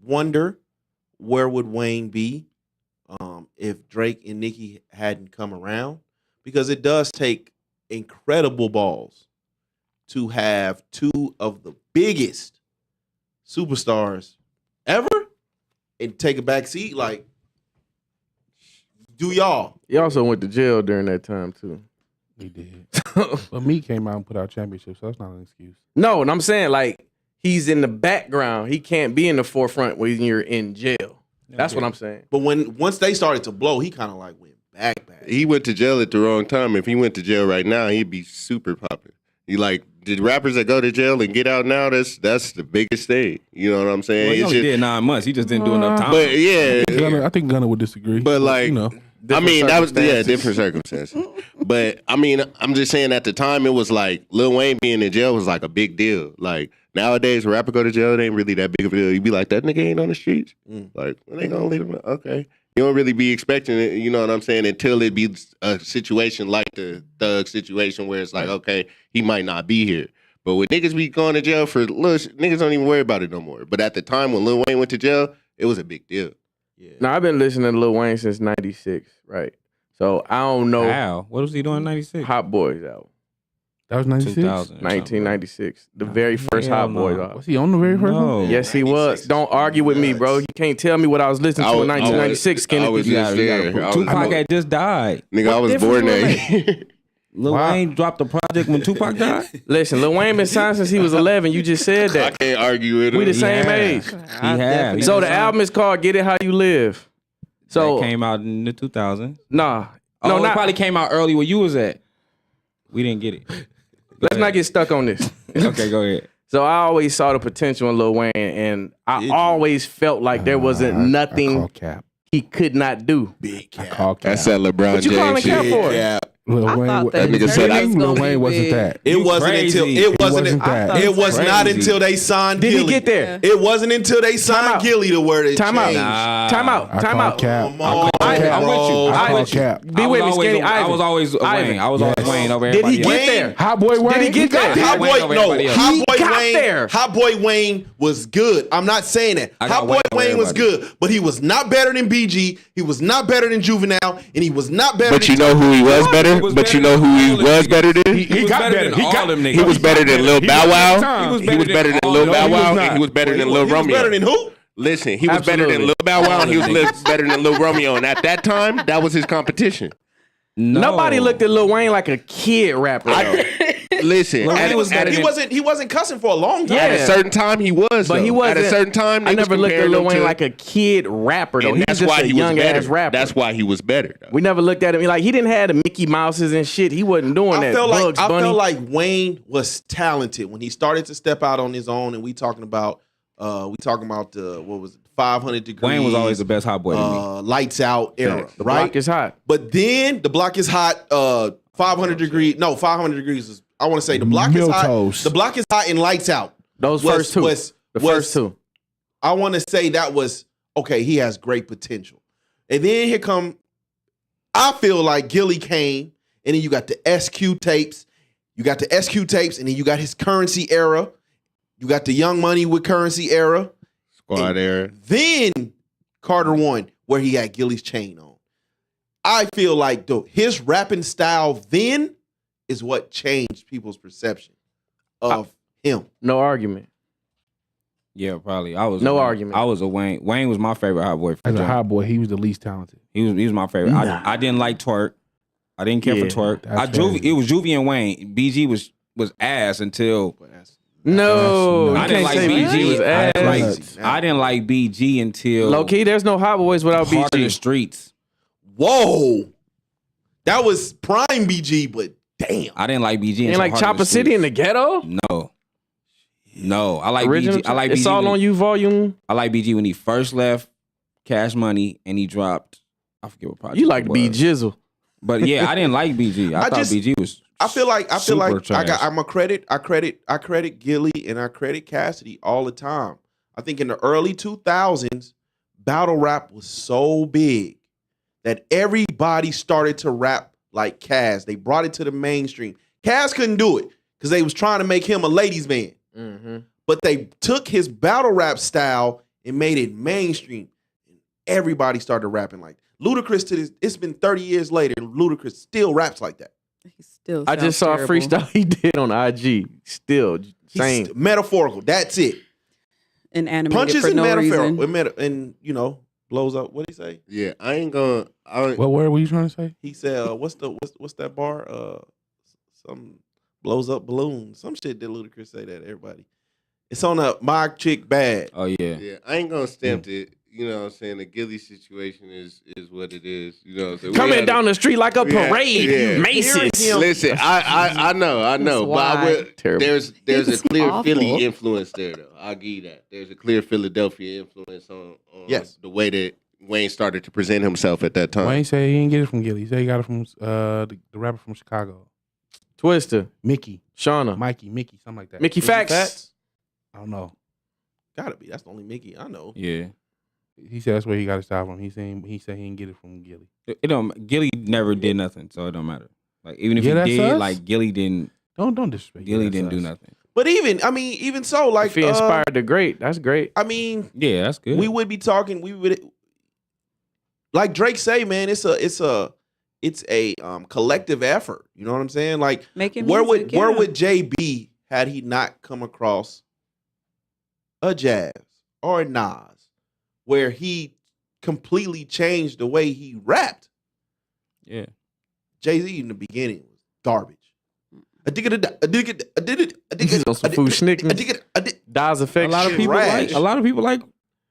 wonder where would Wayne be if Drake and Nicki hadn't come around, because it does take incredible balls to have two of the biggest superstars ever and take a back seat. Like, do y'all? He also went to jail during that time too. He did. But Meek came out and put out championships, so that's not an excuse. No, and I'm saying like he's in the background. He can't be in the forefront when you're in jail. That's what I'm saying. But once they started to blow, he kind of like went back. He went to jail at the wrong time. If he went to jail right now, he'd be super popular. He like the rappers that go to jail and get out now. That's the biggest thing. You know what I'm saying? Well, he It's only just- did 9 months. He just didn't do enough time. But yeah, I think Gunna would disagree. but like, you know, I mean, that was circumstances. different circumstances. But I mean, I'm just saying at the time it was like Lil Wayne being in jail was like a big deal. Like nowadays, a rapper go to jail, it ain't really that big of a deal. You be like, that nigga ain't on the streets. Like, well, they gonna leave him. Okay, you don't really be expecting it. You know what I'm saying? Until it be a situation like the Thug situation where it's like, okay, he might not be here. But when niggas be going to jail for little niggas don't even worry about it no more. But at the time when Lil Wayne went to jail, it was a big deal. Yeah. Now I've been listening to Lil Wayne since '96, right? So I don't know. How? What was he doing in 96? Hot Boys out, that was 96. 2000. 1996, the very first hell Hot Boys no. out. Was he on the very first No. one? Yes, he was. Don't argue with me, bro. You can't tell me what I was listening to in 1996, Skinny. I was just there. I was- Tupac had just died. Nigga, I was difference born will there. Lil Wow. Wayne dropped the project when Tupac died. Listen, Lil Wayne been signed since he was 11. You just said I that. can't argue with him. We the same Yeah. age. He had. So the album is called "Get It How You Live." So That came out in the 2000s. nah, Oh, no, it not. probably came out early where you was at. We didn't get it. Let's not get stuck on this. Okay, go ahead. So I always saw the potential in Lil Wayne, and I always felt like there wasn't I nothing call cap. he could not do. Big I cap. call cap. That's that LeBron What you calling James cap shit. for? Yeah. Lil I Wayne, thought that nigga the said journey was Lil gonna Wayne be wasn't big. that. It You wasn't crazy. until It it wasn't wasn't that. it was not Crazy. until they signed Did Gilly. he get there? It wasn't until they signed out. Gilly to where it Time out. changed. Time out. I Time call out. cap. Come on, I'm with you. bro. I call I- cap. Be with me, Skinny. I was always Wayne. Ivan. I was always Yes. Wayne over Did everybody he else. get there? Hot boy Wayne. Did he get there? Yeah, Hot Wayne Boy, over no, everybody else. Hot He Boy got Wayne. there. Hot Boy Wayne was good. I'm not saying that. I got Hot Boy Wayne over Wayne was everybody. good, but he was not better than BG. He was not better than Juvenile, and he was not better. But than you know who he was better? was But you better know than who he all them was niggas. better than? He was got better better. than He all got- them niggas. He was better than Lil Bow Wow. He was He was better than all Lil them Bow he was Wow. not. And he was better than He Lil was Romeo. better than who? Listen, he was better Absolutely. than Lil Bow Wow. And he was All them better than Lil Romeo. And at that time, that was his competition. No. Nobody looked at Lil Wayne like a kid rapper. though. Listen, Lil Wayne at, was at, better a- He wasn't cussing for a long time. at Yeah. a certain time, he was. But he though. wasn't. At a certain time, I niggas never looked at compared Lil him Wayne to- like a kid rapper though. And He was that's just why a he was young better. ass rapper. That's why he was better. though. We never looked at him like he didn't have the Mickey Mouses and shit. He wasn't doing I that. felt like Bugs I Bunny. felt like Wayne was talented when he started to step out on his own, and we talking about the what was it, 500 degrees. Wayne was always the best hot boy to me. Lights Out era, the right? block is hot. But then the block is hot. 500 degrees. No, 500 degrees is. I want to say the block is hot. Miltos. The block is hot and Lights Out. Those Was- first two. was- the was- first two. I want to say that was okay. He has great potential. And then here come. I feel like Gilly came, and then you got the SQ tapes. You got the SQ tapes, and then you got his Currency era. You got the Young Money with Currency era. Squad era. Then Carter One, where he had Gilly's chain on. I feel like his rapping style then is what changed people's perception of him. No argument. Yeah, probably. I was No a Wayne. argument. I was a Wayne. Wayne was my favorite hot boy. As a From hot boy, he was the least talented. he was my favorite. Nah. I didn't like Twerk. I didn't care Yeah, for Twerk. that's crazy. It was Juvie and Wayne. BG was ass until No, I you didn't can't like say BG. BG was I didn't like- ass. I didn't like BG until Low key, there's no Hot Boys without Heart of the BG. Streets. Whoa. That was prime BG, but damn. I didn't like BG. Ain't until like Heart of Chopper the City in the Streets. ghetto. No. I like Original. BG. I like It's BG. all on you. Volume. I like BG when he first left Cash Money and he dropped. I forget what project. You like it B was. Jizzle. But yeah, I didn't like BG. I thought just- BG was. I feel like super trash. I credit Gilly and I credit Cassidy all the time. I think in the early 2000s, battle rap was so big that everybody started to rap like Cass. They brought it to the mainstream. Cass couldn't do it because they was trying to make him a ladies' man. Mm-hmm. But they took his battle rap style and made it mainstream. Everybody started rapping like that. Ludacris to this. It's been 30 years later. Ludacris still raps like that. He still. I just saw a freestyle he did on IG. Still same. He's metaphorical. That's it. And animated Punches for and no metaphorical. reason. And blows up. What did he say? Yeah, I ain't gonna. What word were you trying to say? He said, "What's that bar? Some blows up balloon. Some shit that Ludacris say that everybody. It's on a My Chick Bad. Oh yeah. Yeah, I ain't gonna stamp it. You know what I'm saying? The Gilly situation is what it is. You know what I'm saying? Coming down the street like a parade. yeah. Macy's. Listen, I know, but there's It's a clear awful. Philly influence there, though. I'll give you that. There's a clear Philadelphia influence on Yes. the way that Wayne started to present himself at that time. Wayne said he didn't get it from Gilly. He said he got it from the rapper from Chicago. Twister. Mickey. Shauna. Mickey, something like that. Mickey Facts. I don't know. Gotta be. That's the only Mickey I know. Yeah. He said that's where he got his style from. He said he didn't get it from Gilly. It don't. Gilly never did nothing, so it don't matter. Like even if Yeah, he that's did, us. like Gilly didn't. Don't disrespect. Gilly That's didn't do us. nothing. But even so, like If he inspired the great, that's great. I mean, Yeah, that's good. we would be talking. We would, like Drake say, man. It's a collective effort. You know what I'm saying? Like Making where music, would yeah. Jay be had he not come across a Jazz or a Nas, where he completely changed the way he rapped? Yeah. Jay-Z in the beginning was garbage. I did it. He's on some food snickers. Daz A effects. lot of people Trash. like. A lot of people like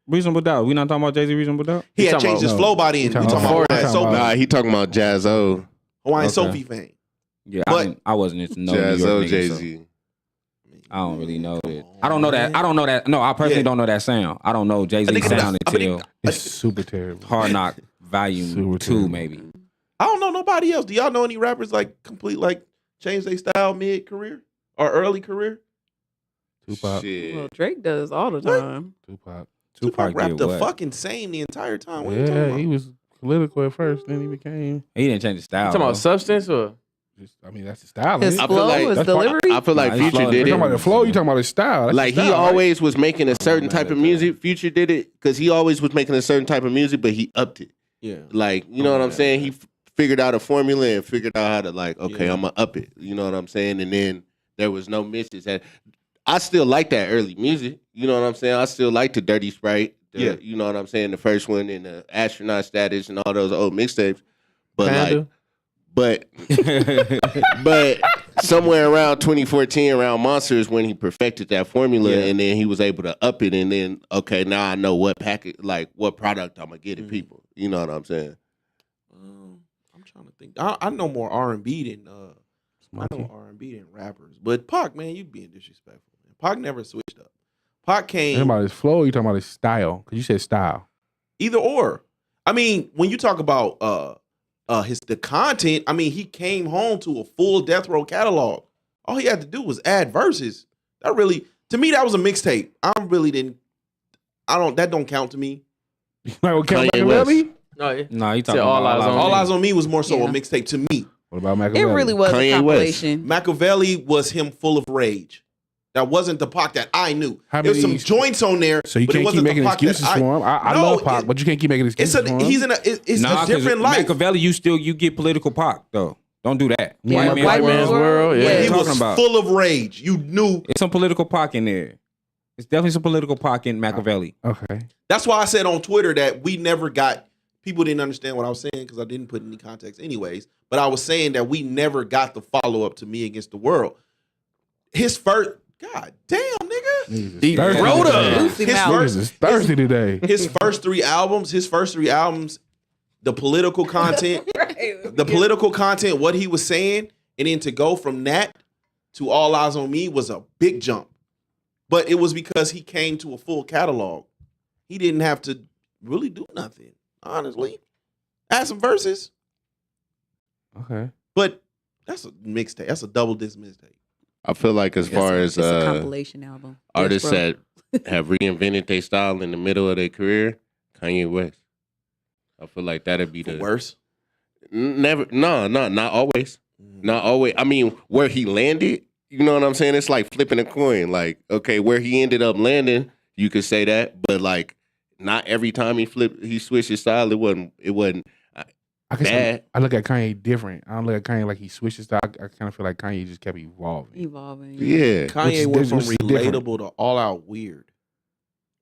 Reasonable Doubt. We not talking about Jay-Z Reasonable Doubt. He had talking changed his about- flow by then. We talking talking about- about Hawaiian talking about- Sophie. Nah, he talking about Jazzo, Hawaiian Okay. Sophie fame. Yeah, But- I wasn't into no New York Jazzo, niggas, Jay so Z. I don't really know it. Come I don't know that. on, I don't know that. No, I personally Yeah. don't know that sound. I don't know Jay-Z think it's- sound I think- until It's super terrible. Hard Knock Volume Super 2, terrible. maybe. I don't know nobody else. Do y'all know any rappers like change their style mid career or early career? Tupac. Shit. Well, Drake does all the What? time. Tupac. Tupac rapped did the what? fucking same the entire time. What you talking Yeah, about? he was political at first, then he became. He didn't change his style. You talking about though. substance or? That's the style. His Ain't it? I feel flow, like his that's part- delivery. I feel like Nah, he's Future flowing. did You it. talking about the flow? You talking about his style? That's Like his he style, right? always was making a certain mad type at of that. music. Future did it because he always was making a certain type of music, but he upped it. Yeah. Like you know what I'm saying? He figured out a formula and figured out how to okay, Yeah. I'm gonna up it. You know what I'm saying? And then there was no misses. And I still like that early music. You know what I'm saying? I still like the Dirty Sprite. Yeah. You know what I'm saying? The first one and the Astronaut Status and all those old mixtapes. But Panda? but somewhere around 2014, around Monsters, when he perfected that formula, Yeah. and then he was able to up it, and then okay, now I know what package, like what product I'm gonna get at people. You know what I'm saying? I'm trying to think. I know more R&B than I know R&B than rappers. But Pac, man, you being disrespectful. Man. Pac never switched up. Pac You came talking about his flow? Or you talking about his style? Because you said style. either or. I mean, when you talk about the content, I mean, he came home to a full Death Row catalog. All he had to do was add verses. That really, to me, that was a mixtape. That don't count to me. Like, okay, Kanye Machiavelli? No, yeah. No, he Said talking All about Eyes on All Me. Eyes on Me was more so Yeah. a mixtape to me. What about It Machiavelli? really was Kanye a West. compilation. Machiavelli was him full of rage. That wasn't the Pac that I knew. How There was some many- joints on there. So you but it can't keep wasn't the making Pac that excuses for him. I No, love Pac, but you can't keep making It's excuses for him. it's Nah, a different life. Machiavelli, you get political Pac though. Don't do that. Yeah, White Man's World. But Yeah. he What you was talking about? full of rage. You knew. It's some political Pac in there. It's definitely some political Pac in Machiavelli. Okay. That's why I said on Twitter that we never got. People didn't understand what I was saying because I didn't put any context, anyways. But I was saying that we never got the follow up to Me Against the World. His first, God damn, nigga. Deep Thirsty throat today. up. Lucy His Mouth. first- Niggas is thirsty today. His first three albums, the political content, what he was saying, and then to go from that to All Eyes on Me was a big jump. But it was because he came to a full catalog. He didn't have to really do nothing, honestly. Add some verses, Okay. but that's a mixtape. That's a double disc mixtape. I feel like as far as It's a compilation album. artists Yes, bro. that have reinvented their style in the middle of their career, Kanye West. I feel like that'd be For the worse. not always. Not always. I mean, where he landed, you know what I'm saying? It's like flipping a coin. Like, okay, where he ended up landing, you could say that, but like, not every time he switched his style. It wasn't. I guess bad. I look at Kanye different. I don't look at Kanye like he switched his style. I kind of feel like Kanye just kept evolving. Yeah. Kanye went from which is different. relatable to all out weird.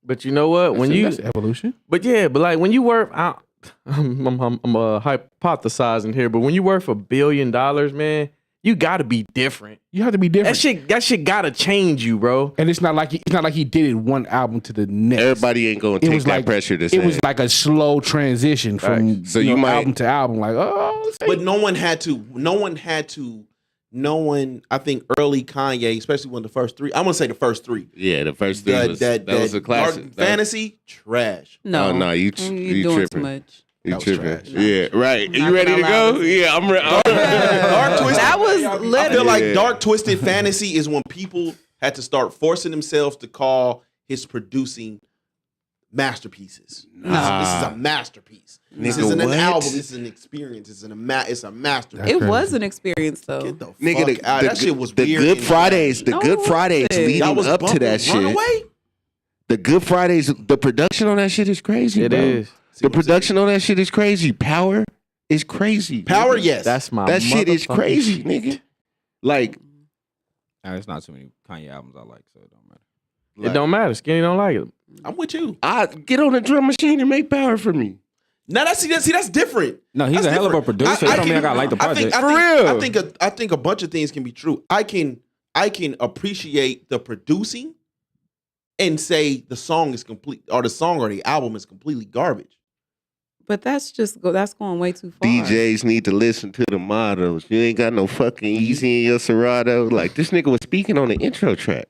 But you know what? That's evolution. But like when you work out, I'm hypothesizing here, but when you work for $1 billion, man, you got to be different. You have to be different. That shit got to change you, bro. And it's not like he did it one album to the next. Everybody ain't gonna take that pressure to say. It was like a slow transition from album to album. Like, but no one had to. I think early Kanye, especially when the first three. I'm gonna say the first three. Yeah, the first three that was a classic. Fantasy trash. No, no, you doing tripping. too much. You tripping? Trash. Yeah, right. Not You ready to gonna go? allow Yeah, I'm ready. Dark Twisted. That was I literally. feel like Dark Twisted Fantasy is when people had to start forcing themselves to call his producing masterpieces. This is a masterpiece. This isn't an album. This is an experience. It's a masterpiece. It was an experience though. Get the fuck Nigga, out. That shit was the weird. Good Fridays. The No, Good Fridays it leading Y'all was up to bumping that shit. Runaway? The Good Fridays. The production on that shit is crazy. It bro. is. The production on that shit is crazy. Power is crazy. Power, nigga. yes. That's my That shit is motherfucking crazy, shit. nigga. Like, There's not too many Kanye albums I like, so it don't matter. It don't matter. Skinny don't like it. I'm with you. I get on the drum machine and make power for me. Now that's different. No, he's That's a hell of a different. producer. That don't mean I gotta like the project. I think a bunch of things can be true. I can appreciate the producing and say the song is complete or the song or the album is completely garbage. But that's going way too far. DJs need to listen to the mottos. You ain't got no fucking easy in your Serato. Like, this nigga was speaking on the intro track.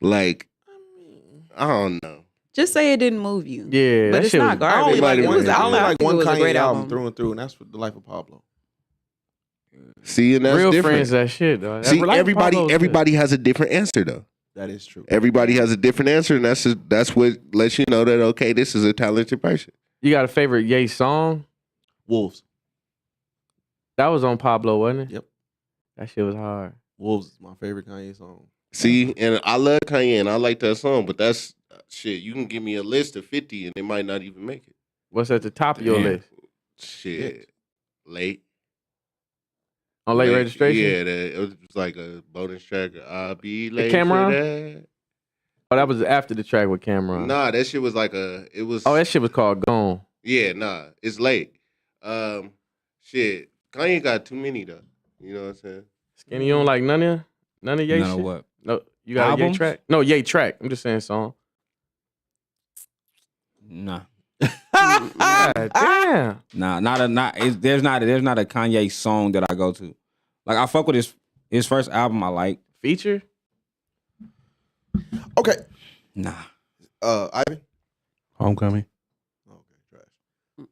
Like, I don't know. Just say it didn't move you. Yeah, but that it's shit not was- I garbage. only like It one. was- I only I like think one it was a Kanye great album through and through, and that's for The Life of Pablo. See, and that's Real different. friends, that shit, though. See, Like everybody Pablo said. everybody has a different answer, though. That is true. Everybody has a different answer, and that's what lets you know that, okay, this is a talented person. You got a favorite Ye song? Wolves. That was on Pablo, wasn't it? Yep. That shit was hard. Wolves is my favorite Kanye song. See, and I love Kanye, and I like that song, but that's shit. You can give me a list of 50, and they might not even make it. What's at the top of your Damn. list? Shit. Late. On late registration? Yeah, it was like a bonus track. I'll be late Cameron? for that. Oh, that was after the track with Cameron. Nah, that shit was like it was. Oh, that shit was called Gone. Yeah, nah, it's late. Shit, Kanye got too many though. You know what I'm saying? Skinny, you don't like none of Ye None shit? of what? No, you got a Ye Albums? track? No, Ye track. I'm just saying song. Nah. God damn. There's not a Kanye song that I go to. Like, I fuck with his first album I like. Feature? Okay. Nah. Ivan. Homecoming. Okay, trash.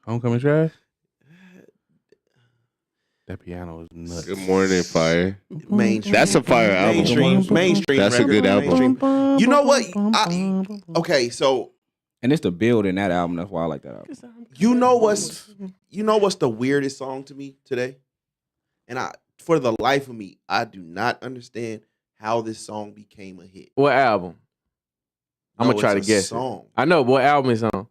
Homecoming trash. That piano is nuts. Good morning, Fire. Mainstream. That's a fire album. Mainstream. That's a record, good album. mainstream. You know what? Okay, so And it's the build in that album. That's why I like that album. you know what's the weirdest song to me today? And for the life of me, I do not understand how this song became a hit. What album? I'm No, gonna try to it's a guess. song. I know what album is on.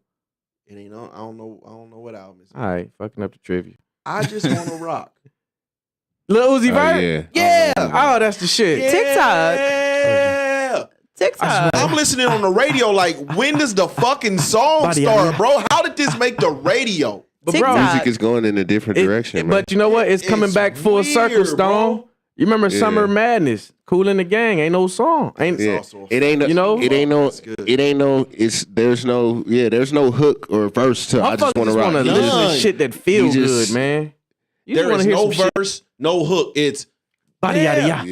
It ain't on. I don't know what album it's on. All right, fucking up the trivia. I just want to rock. Lil Uzi Oh, Vert? yeah. Oh, that's the shit. TikTok. Yeah. TikTok. I'm listening on the radio like, when does the fucking song Body, start, bro? How did this make the radio? But TikTok. bro, Music is going in a different direction, man. but you know what? It's coming It's back full weird, circle, Stone. bro. You remember Yeah. Summer Madness? Cool in the Gang. Ain't no song. Ain't Yeah. also a It ain't no, You know? it ain't no, That's good. it ain't no, it's, there's no hook or verse to I just Motherfuckers want to rock. wanna He listen just- to shit that feel he just- good, man. You There wanna is hear no some shit. verse, no hook. It's Body Yeah. yada yada.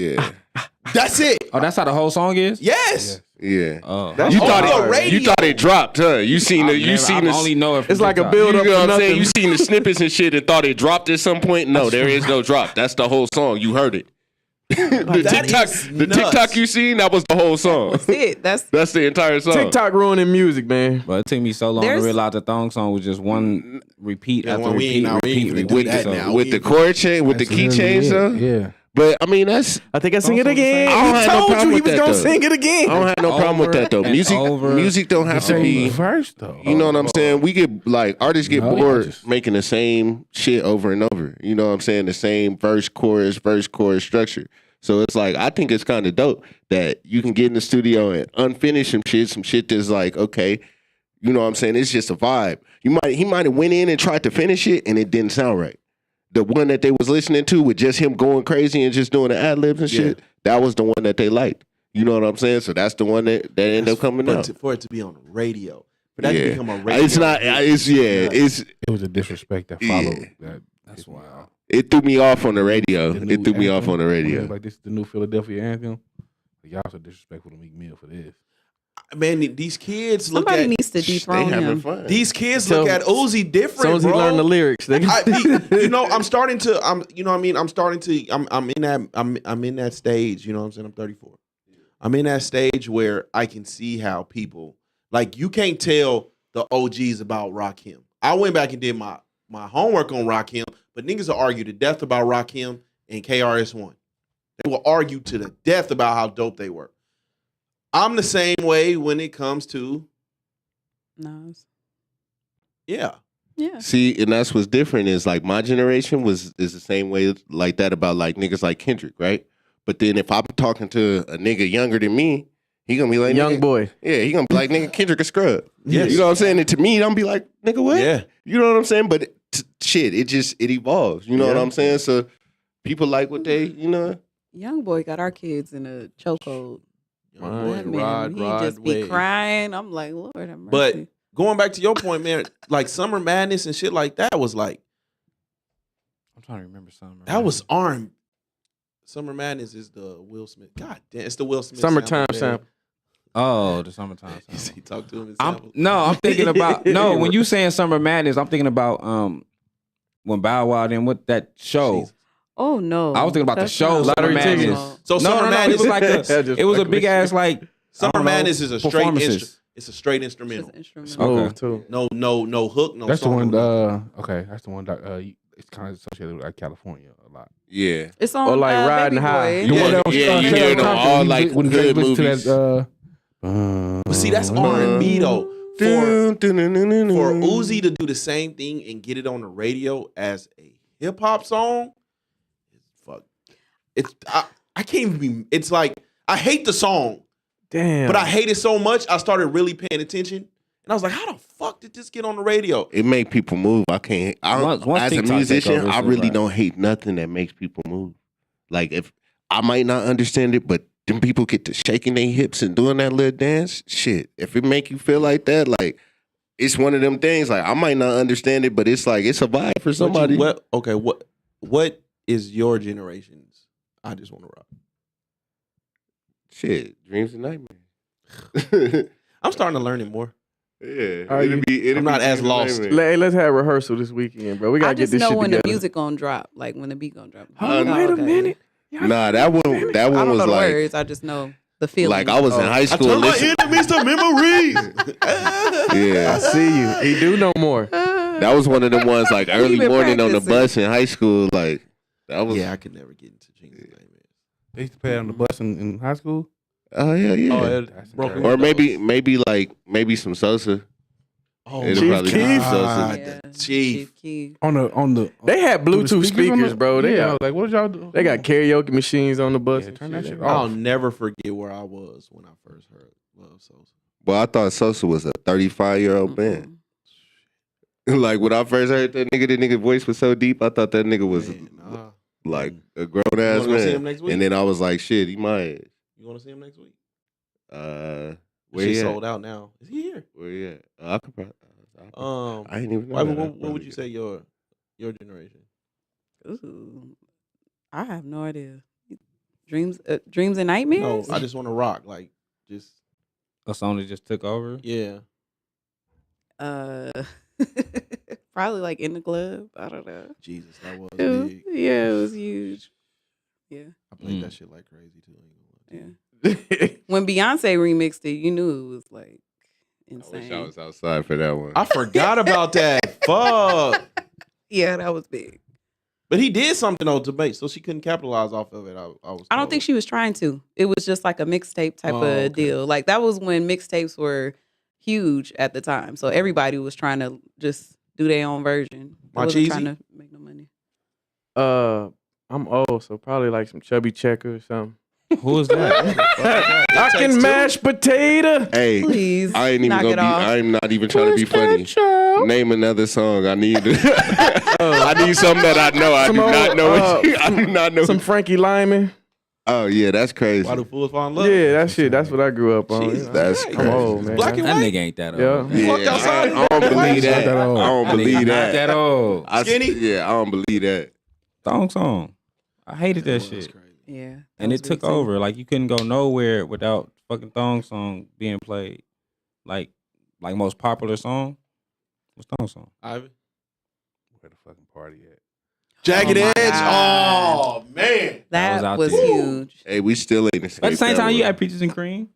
Yeah, that's it. Oh, that's how the whole song is? Yes. yeah. Oh. That's You On thought the it, radio. you thought it dropped, huh? You seen the, I only know it from It's like a TikTok. build you up know to what I'm saying? nothing. You seen the snippets and shit and thought it dropped at some point? No, there is no drop. That's the whole song. You heard it. the That TikTok, is the nuts. TikTok you seen, that was the whole song. That's it. That's That's the entire song. TikTok ruining music, man. But it took me so long There's- to realize the thong song was just one repeat Yeah, after well, we ain't repeat, finna repeat, do repeat. that So- now. with the chord change, with the That's key literally change it. though. Yeah. But I mean, that's I think I sing it again. I don't He have no told problem you he with was that, gonna though. sing it again. I don't have no problem with that though. and Music, over. music don't The have to same be. verse though. You know what I'm saying? We get like artists get No, bored I just- making the same shit over and over. You know what I'm saying? The same verse, chorus structure. So it's like I think it's kind of dope that you can get in the studio and unfinish some shit that's like okay, you know what I'm saying? It's just a vibe. He might have went in and tried to finish it and it didn't sound right. The one that they was listening to with just him going crazy and just doing the ad libs and shit, that was the one that they liked. You know what I'm saying? So that's the one that ended up coming But out. for it to be on the radio, for that to Yeah, become a radio, it's not. It's nuts. It was a disrespect that Yeah. followed. That's wild. It threw me off on the radio. The new It threw me off anthem, on the radio. Like this is the new Philadelphia anthem. Y'all so disrespectful to Meek Mill for this. Man, these kids look somebody at needs to They dethrone having him. fun. these kids So- look at Uzi different, As soon as he bro. learned the lyrics, they you know, I'm starting to. You know what I mean? I'm starting to. I'm in that stage. You know what I'm saying? I'm 34. I'm in that stage where I can see how people like you can't tell the OGs about Rakim. I went back and did my homework on Rakim, but niggas will argue to death about Rakim and KRS-One. They will argue to the death about how dope they were. I'm the same way when it comes to Nas. yeah. Yeah. See, and that's what's different is like my generation is the same way like that about like niggas like Kendrick, right? But then if I'm talking to a nigga younger than me, he gonna be like young nigga, boy. Yeah, he gonna be like nigga Kendrick a scrub. Yes. You know what I'm saying? And to me, I'm be like nigga what? Yeah. You know what I'm saying? But shit, it evolves. You know what Yeah. I'm saying? So people like what they, you know. Young boy got our kids in a chokehold. Young boy, That man, rod, he rod, just be wave. crying. I'm like, Lord have mercy. But going back to your point, man, like Summer Madness and shit like that was like I'm trying to remember something. that was arm. Summer Madness is the Will Smith. God damn, it's the Will Smith. Summertime sample, man. sample. Oh, the summertime. He Sample. talked to him. In I'm samples. I'm thinking about when you saying Summer Madness, I'm thinking about when Bow Wow then with that show. Jesus. oh no, I was thinking about the That's show not Lottery what Summer I'm tickets. talking about. So Summer It Madness was like Just it was a like big ass like I Summer don't know, Madness is a straight performances. it's a straight It's instrumental. just instrumental. Smooth Okay. too. No hook, no That's the song. one. Okay, that's the one that it's kind of associated with like California a lot. Yeah. It's on Or like Riding Baby High. Boy. Yeah, The one that was, yeah, you Taylor hear them Compton, all when like when hood Drake listened movies. to But see, that's R&B though. For Uzi to do the same thing and get it on the radio as a hip hop song, fuck. It's I can't even be. It's like I hate the song, Damn. but I hate it so much. I started really paying attention, and I was like, "How the fuck did this get on the radio?" It make people move. I can't. Once As a TikTok take musician, over, I it's really like- don't hate nothing that makes people move. Like if I might not understand it, but them people get to shaking their hips and doing that little dance. Shit, if it make you feel like that, like it's one of them things. Like I might not understand it, but it's like it's a vibe for somebody. What is your generation's? I just want to rock. Shit, dreams and nightmares. I'm starting to learn it more. Yeah, Are you- I'm not as lost. Hey, let's have rehearsal this weekend, bro. We gotta I get just this know shit when together. the music gonna drop, like when the beat gonna drop. Oh, no, wait a okay. minute. Nah, that one I don't was know the like words. I just know the feeling. like I was in high I school. turn my listening- enemies to memories. Yeah, I see you. He do no more. that was one of them ones like early been morning on the practicing. bus in high school. Like that was. Yeah, I could never get into Jinx and Nightmares. They used to play it on the bus in high school. Oh yeah, yeah. Oh, That's broken crazy. Or maybe some Sosa. Oh, It'll Chief probably be Keef. some Sosa. God, Yeah, the Chief. Keef. on the They had through the Bluetooth speakers on speakers, the- bro. They yeah, got like what did y'all do? they got karaoke machines on the bus. Yeah, and turn that shit They- off. I'll never forget where I was when I first heard Love Sosa. Well, I thought Sosa was a 35-year-old band. Like when I first heard that nigga voice was so deep. I thought that nigga was Man, nah. like a grown You ass wanna go see him man. next week? And then I was like, shit, he my age. You want to see him next week? Where Where he at? sold out now. Is he here? Where he at? I could probably. I ain't even know. Why- that. what would you say your generation? Ooh, I have no idea. Dreams and nightmares. No, I just want to rock. Like, just A song that just took over. yeah. Probably like in the club. I don't know. Jesus, that was It was- big. yeah, it was huge. Yeah. I played that shit like crazy too. Yeah. When Beyonce remixed it, you knew it was like I wish insane. I was outside for that one. I forgot about that. Fuck. Yeah, that was big. But he did something though to make so she couldn't capitalize off of it. I don't think she was trying to. It was just like a mixtape type okay. of deal. Like that was when mixtapes were huge at the time. So everybody was trying to just do their own version. They wasn't trying to make no money. I'm old, so probably like some Chubby Checker or something. Who is that? I can mash potato. Hey, Please, I ain't even knock gonna it be. off. I'm not even trying to be funny. Name another song. I need. I need something that I know. I do Some not old, know. I do not know. Some Frankie Lyman. Oh yeah, that's crazy. Why do fools fall in love? Yeah, that shit. That's what I grew up on. Jesus, That's okay. crazy. I'm old, man. Black and That white. nigga ain't that old. Yeah. Yeah, Walked outside. I don't believe that. Not that I old. don't That nigga believe not that. that old. Skinny? Yeah, I don't believe that. Thong song. I hated that That's shit. crazy. Yeah. that And was it took big, too. over. Like you couldn't go nowhere without fucking thong song being played. Like most popular song was thong song. Ivan? Where the fucking party at? Jagged Oh my Edge. God. Oh man. That was That out was there. huge. Hey, we still ain't escaped But at the same that time, you one. had Peaches and Cream.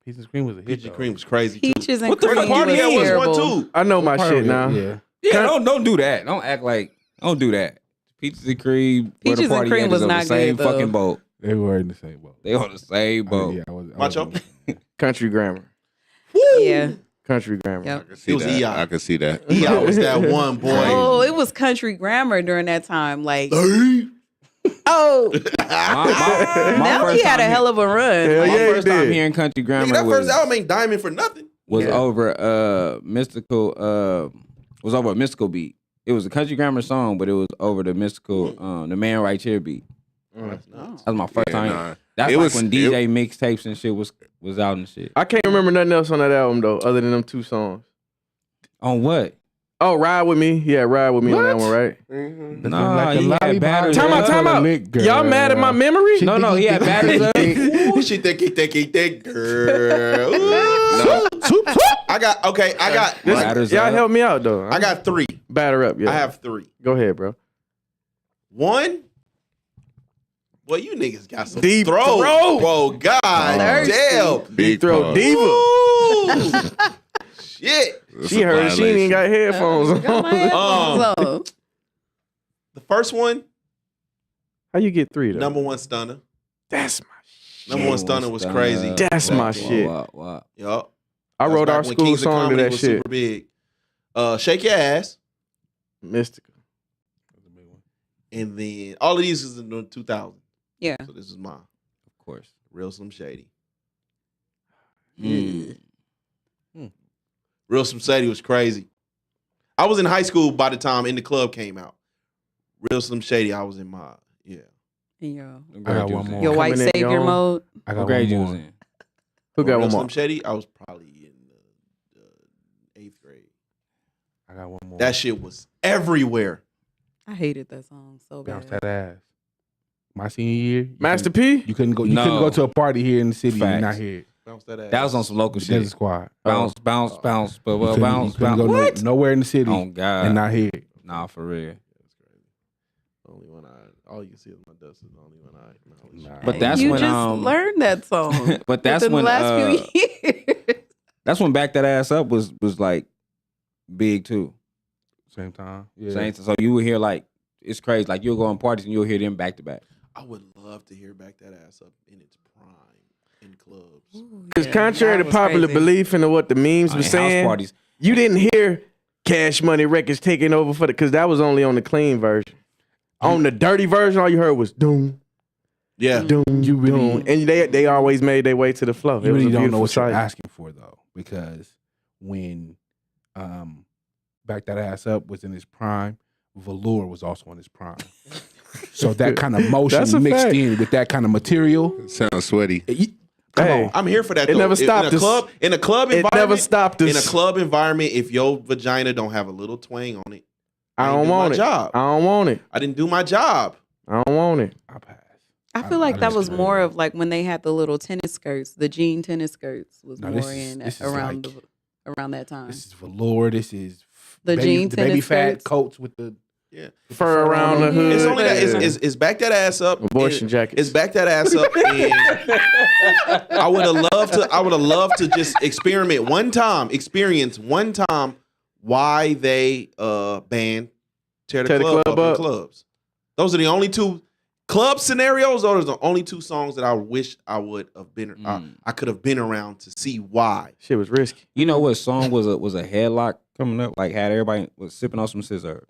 Peaches and Cream was a hit. Peach and though. Cream was crazy too. Peaches and What the Cream fuck party was that was terrible. one too. I know my Part shit of it, now. Yeah. Yeah, don't do that. Don't act like don't do that. Peaches and Cream, where Peaches the and party Cream at was is on the not same good, though. fucking boat. They were in the same boat. They on the same boat. Yeah, I was Macho? Country Grammar. Yeah. Country Grammar. Yep. I can see It was that. EI. I can see that. I was that one boy. Oh, it was country grammar during that time. Like, Hey. oh, My now he first had a time hell of a run. Hell My yeah, he first time did. hearing country Nigga, grammar that first was album ain't diamond for nothing. over mystical beat. It was a country grammar song, but it was over the mystical the Man Right Here beat. That's nuts. That was my first Yeah, time. nah. That's It like was- when DJ mixtapes and shit was out and shit. I can't remember nothing else on that album though, other than them two songs. On what? Oh, Ride With Me. Yeah, Ride With Me on that one, right? Nah, like a he had lollipop. batteries. Time out, up. time out. Lick, girl. Y'all mad at my memory? No, he had batteries up. Ooh, she think girl. Ooh. I got Batteries Y'all up. help me out though. I got three. Batter up. Yeah. I have three. Go ahead, bro. One. Boy, you niggas got some Deep throat, throat. bro. God Thirsty. damn. Big Throw pause. diva. Ooh. Shit. That's She a heard she ain't violation. got headphones Got my on. headphones on. The first one, How you get three though? number one stunner. That's my shit. Number one stunner was crazy. That's my shit. Wow. Yup. I That's wrote back our when school Kings of song to Comedy that was shit. Super big. Shake Your Ass. Mystica. And then all of these is in the 2000. Yeah. So this is mine. Of course. Real Slim Shady. Mm. Real Slim Shady was crazy. I was in high school by the time In the Club came out. Real Slim Shady, I was in my, yeah. And your I got one more. your white Coming in savior your own. mode. I What got grade one you was more. in? Who got Real one Slim more? Shady, I was probably in the 8th grade. I got one more. That shit was everywhere. I hated that song so Bounce bad. that ass. My senior year, Master P? you couldn't go. You No. couldn't go to a party here in the city and not Facts. hear it. Bounce that ass. That was on some local Desert shit. Squad. Bounce, Oh. bounce, bounce, but You well, couldn't- bounce, you couldn't bounce. go What? nowhere in the city Oh God. and not hear it. Nah, for real. That's crazy. Only one eye. All you can see is my dust is the only one eye. Nah. But that's you when just learned that song. but that's within when the last few years. that's when Back That Ass Up was like big too. Same time. Yeah. Same, so you would hear like it's crazy. Like you'll go on parties and you'll hear them back to back. I would love to hear Back That Ass Up in its prime in clubs. Because contrary to popular belief and what the memes In were house saying, parties. you didn't hear Cash Money Records taking over for the, because that was only on the clean version. On the dirty version, all you heard was doom, Yeah. doom, You really- doom. And they always made their way to the flow. It You was really a don't know beautiful what you're sight. asking for though, because when Back That Ass Up was in his prime, Velour was also in his prime. So that kind of motion That's a mixed fact. in with that kind of material. Sounds sweaty. Come Hey, on. I'm here for that. It though. never stopped in a us. club. In a club It environment. never stopped us. In a club environment, if your vagina don't have a little twang on it, I ain't don't do my want it. job. I don't want it. I didn't do my job. I don't want it. I pass. I feel like I that was understand. more of like when they had the little tennis skirts, the jean tennis skirts was No, more this is- in this is around like- around that time. This is velour. This is The baby, jean the baby tennis fat skirts. coats with the Yeah. Fur around the hood. It's only that. It's back that ass up. Abortion and jackets. It's back that ass up. And I would have loved to just experience one time why they banned Tear the Club Up in clubs. Those are the only two club scenarios. Those are the only two songs that I wish I would have been. I could have been around to see why. Shit was risky. You know what song was a headlock coming up? Like had everybody was sipping on some scissor.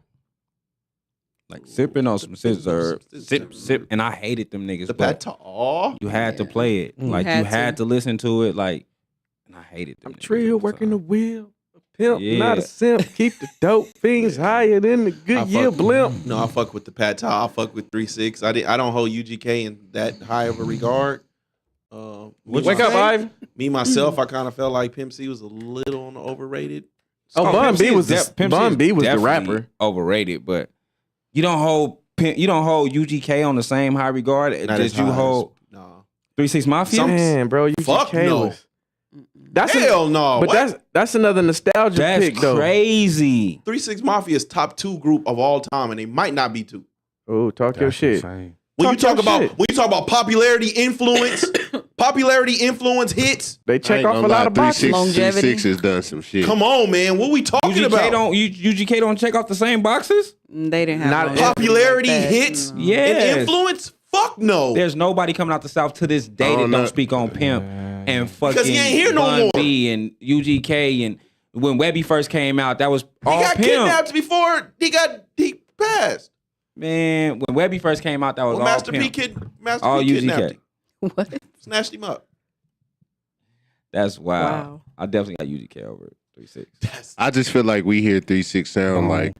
Like sipping on some scissor. Sip. And I hated them niggas. The but Pat you had to play it. Like you had to listen to it. Like, and I hated them. I'm trill working the wheel. A pimp, Yeah. not a simp. Keep the dope fiends higher than the Goodyear blimp. No, I fuck with the Pat. I fuck with 3-6. I don't hold UGK in that high of a regard. Wake up, Ivan. Me myself, I kind of felt like Pimp C was a little on the overrated. Oh, Bun B was Bun B was the rapper. Overrated, but you don't hold UGK on the same high regard Not that as you high as- hold No. 3-6 Mafia. Man, bro, UGK Fuck no. was. That's Hell no. But What? that's another nostalgia That's pick though. crazy. 3-6 Mafia's top 2 group of all time, and they might not be 2. Oh, talk your That's shit. insane. When you Talk talk your about shit. when you talk about popularity influence hits. They check off a lot of boxes. 3-6 has done some shit. Come on, man. What we talking about? UGK don't check off the same boxes. They didn't have Not longevity Popularity like that. hits No. Yes. and influence? Fuck no. There's nobody coming out the South to this day that don't know. don't speak on Pimp and fucking Because he ain't here no Bun more. B and UGK and when Webby first came out, that was He all got Pimp. kidnapped before he passed. Man, when Webby first came out, that was Well, all Master P Pimp. Master All P kidnapped UGK. him. What? Snatched him up. That's wild. Wow. I definitely got UGK over 3-6. That's I just feel like we hear 3-6 sound like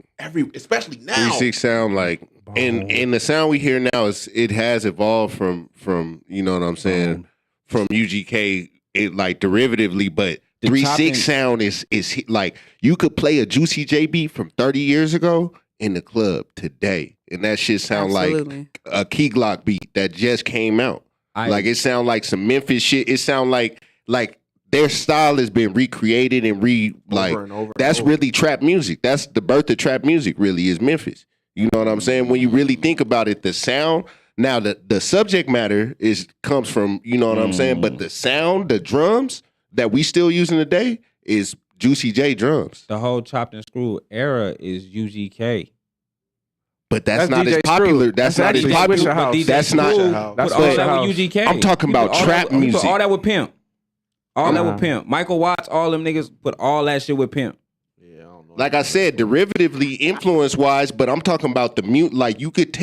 especially now. 3-6 sound like, and the sound we hear now it has evolved from you know what I'm saying, from UGK, it like derivatively, but The 3-6 chopping- sound is like you could play a Juicy J beat from 30 years ago in the club today, and that shit sound Absolutely. like a Key Glock beat that just came out. I- Like it sound like some Memphis shit. It sound like their style has been recreated and Over and over. that's really trap music. That's the birth of trap music. Really is Memphis. You know what I'm saying? When you really think about it, the sound. Now the subject matter comes from, you know what I'm saying, but the sound, the drums that we still using today is Juicy J drums. The whole chopped and screwed era is UGK. But that's not DJ as popular. Screw. That's That's not as actually popular. Swisher House. DJ That's not. Screw House. put That's all Swisher that House. with UGK. I'm talking He put about all trap that, he music. put all that with Pimp. All that Nah. with Pimp. Michael Watts, all them niggas put all that shit with Pimp. Yeah, I don't know. Like I said, derivatively, influence wise, but I'm talking about the mute. Like you could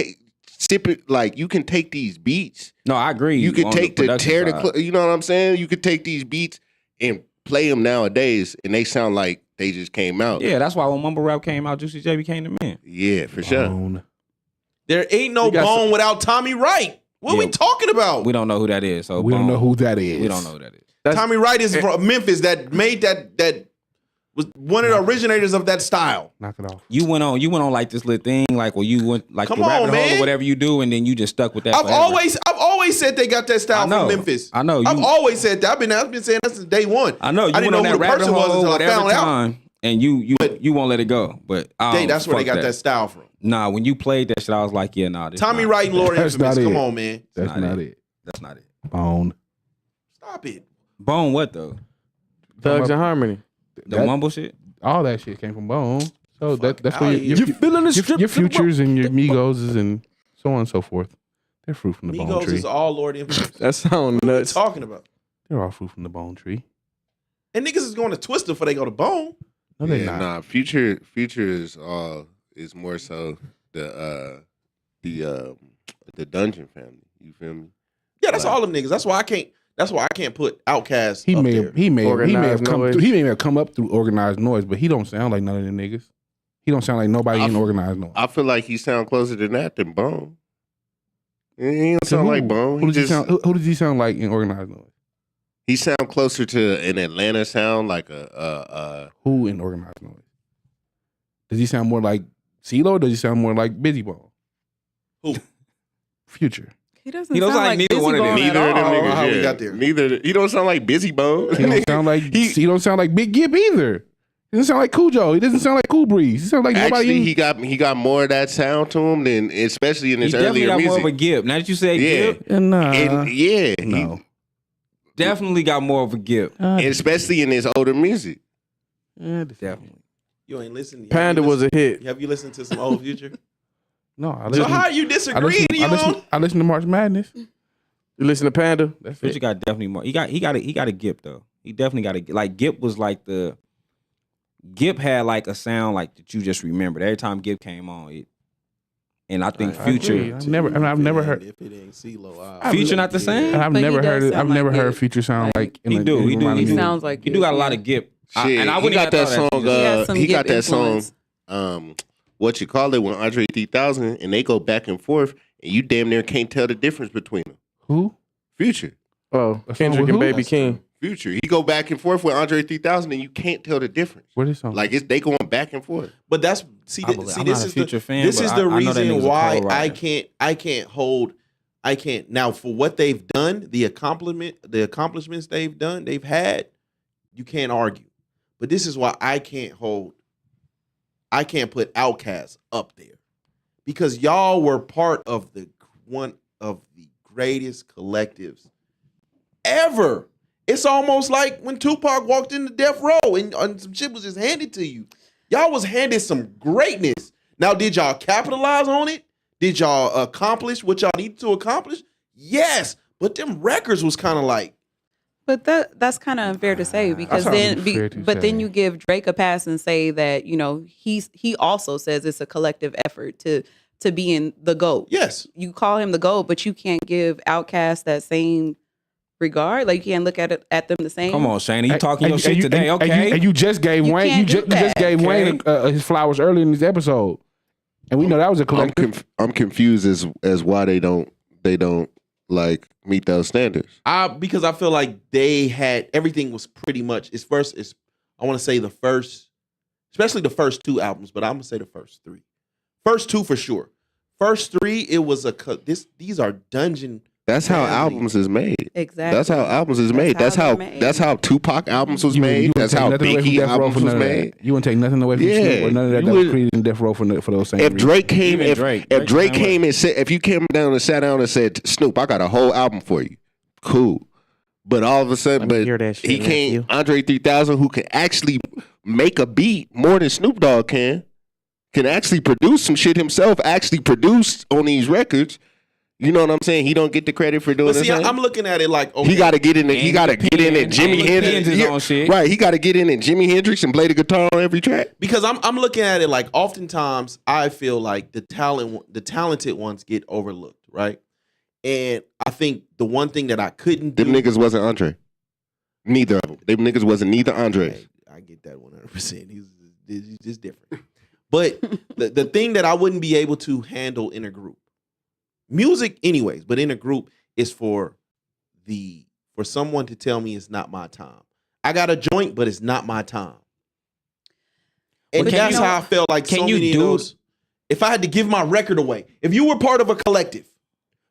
sip it. Like you can take these beats. No, I agree. You could on take the production tear side. you know what I'm saying? You could take these beats and play them nowadays, and they sound like they just came out. Yeah, that's why when mumble rap came out, Juicy J became the man. Yeah, for sure. Bone. There ain't no You got Bone without Tommy Wright. What are we Yeah. talking about? We don't know who that is. So We don't know who that is. We don't know who that is. Tommy Wright is from Memphis that made that was one of the originators of that style. Knock it off. You went on like this little thing, like where you went like Come the rabbit on, hole man. or whatever you do, and then you just stuck with that. I've forever. always said they got that I style know. from Memphis. I know. I've You- always said that. I've been saying that since day one. I know you I didn't went know on who that the rabbit person was hole until I whatever found out. time, and you won't let it go. But That's where they fuck got that style from. Nah, when you played that shit, I was like, yeah, nah. This Tommy not- Wright and Lord That's Infamous. not Come it. on, man. That's not not it. it. That's not it. Bone. Stop it. Bone what though? Thugs and Harmony. The That- mumble shit. All that shit came from Bone. So that's outta where here. your, You feeling the your futures and your Migos and so on and so forth. They're fruit from the bone Migos tree. is all Lord Infamous. That sound What are we nuts. talking about? They're all fruit from the bone tree. And niggas is going to Twister before they go to Bone. No, they're Yeah, not. nah. Future is more so the Dungeon family. You feel me? Yeah, that's Right. all them niggas. That's why I can't put Outkast He up may there. have he may have Organized come noise. through, he may have come up through organized noise, but he don't sound like none of them niggas. He don't sound like nobody in organized noise. I feel like he sound closer than that than Bone. He don't To sound who? like Bone. Who He does he just sound? Who does he sound like in organized noise? he sound closer to an Atlanta sound, like a Who in organized noise? Does he sound more like CeeLo or does he sound more like Busy Bone? Who? Future. He doesn't He don't sound like like neither Busy one of them. Bone at neither of them all. niggas. how we yeah. got there. Neither he don't sound like Busy Bone. He don't sound like he don't sound like Big Gip either. He doesn't sound like Cujo. He doesn't sound like Cool Breeze. He sounds like Actually, nobody. he got more of that sound to him than, especially in He his definitely earlier got music. more of a Gip. Now that you say Yeah. Gip, Nah, He no. definitely got more of a Gip. and especially in his older music. Definitely. You ain't listened. Panda was a hit. Have you listened to some old Future? No, I So listen. how are you I disagreeing? I listen to March Madness. You listen to Panda? That's Future it. got definitely more. He got a Gip though. He definitely got a like Gip was like the Gip had like a sound like that you just remembered every time Gip came on. And I think I Future, agree. I've never heard. If it ain't CeeLo, Future not the same. And I've But he never does heard. sound I've like never heard Gip. Future sound like. He do. He remind He me of- sounds like He do got a lot yeah. of Gip. Shit, And I he wouldn't got even that thought song. that. He has some He got Gip that song. influence. What you call it when Andre 3000 and they go back and forth, and you damn near can't tell the difference between them. Who? Future, Oh, A song Kendrick with and who? Baby That's King. true. Future. He go back and forth with Andre 3000, and you can't tell the difference. What is song? Like they going back and forth. But that's see. I'm This not is a Future the fan, this but is I the know that nigga's reason a why cold writer. I can't now for what they've done, the accomplishments they've done, they've had. You can't argue. But this is why I can't put Outkast up there because y'all were part of one of the greatest collectives ever. It's almost like when Tupac walked into Death Row and some shit was just handed to you. Y'all was handed some greatness. Now, did y'all capitalize on it? Did y'all accomplish what y'all needed to accomplish? Yes, but them records was kind of like. But that's kind of unfair to say because That's then, unfair to but then say. you give Drake a pass and say that he also says it's a collective effort to be in the GOAT. Yes. You call him the GOAT, but you can't give Outkast that same regard. Like you can't look at them the same. Come on, Shane. You talking your And shit you- today? and Okay. you just gave You Wayne. You can't do just that. gave Wayne his flowers early in this episode, and we know that was a collective. I'm confused as why they don't like meet those standards. Because I feel like they had everything was pretty much. I want to say the first, especially the first two albums, but I'm gonna say the first three. First two for sure. First three, it was these are dungeon. That's how family. albums is made. Exactly. That's how albums is made. That's how That's they're that's how Tupac albums was made. That's how Biggie albums was made. You wouldn't take nothing away from Yeah, Snoop or none of that you that was would- created in Death Row for those same If reasons. Drake came, Even if Drake. if Drake Drake came came and said, if you came down and sat down and said, Snoop, I got a whole album for you, cool. But all of a sudden, Let me but hear that shit, he can't. nephew. Andre 3000, who can actually make a beat more than Snoop Dogg can actually produce some shit himself. Actually produced on these records. You know what I'm saying? He don't get the credit for doing But see, this. I'm looking at it like okay, He got to get in. And He got to he get in at depends- Jimi and he Hendrix. depends his Yeah, own shit. Right, he got to get in at Jimi Hendrix and play the guitar on every track. because I'm looking at it like oftentimes I feel like the talented ones get overlooked, right? And I think the one thing that I couldn't do, Them niggas wasn't Andre. Neither of them. Them niggas wasn't neither Andres. Hey, I get that 100%. He's just different. But the thing that I wouldn't be able to handle in a group, music anyways, but in a group is for someone to tell me it's not my time. I got a joint, but it's not my time. And Well, can that's you- how I felt like can so you many of do- those. If I had to give my record away, if you were part of a collective,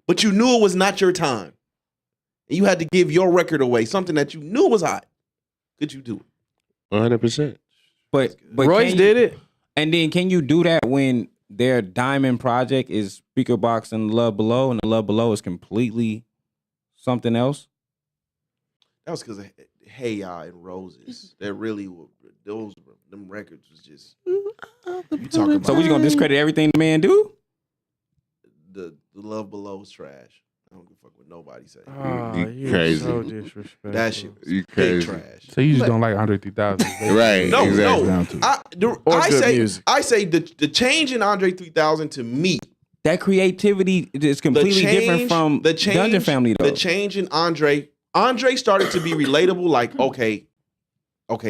but you knew it was not your time, and you had to give your record away, something that you knew was hot, could you do it? 100%. But Royce can you- did it. And then can you do that when their diamond project is Speaker Box and Love Below, and the Love Below is completely something else? That was because of Hey Ya and Roses. That really were them records was just you talking about So we gonna discredit everything the man do? the Love Below is trash. I don't give a fuck what nobody say. Oh, You you crazy. so disrespectful. That shit was You big crazy. trash. So you just But- don't like Andre 3000, Right, No, exactly. Down to. Or I good say music. the change in Andre 3000 to me. That creativity is completely different from Dungeon Family though. The change in Andre started to be relatable. Like okay,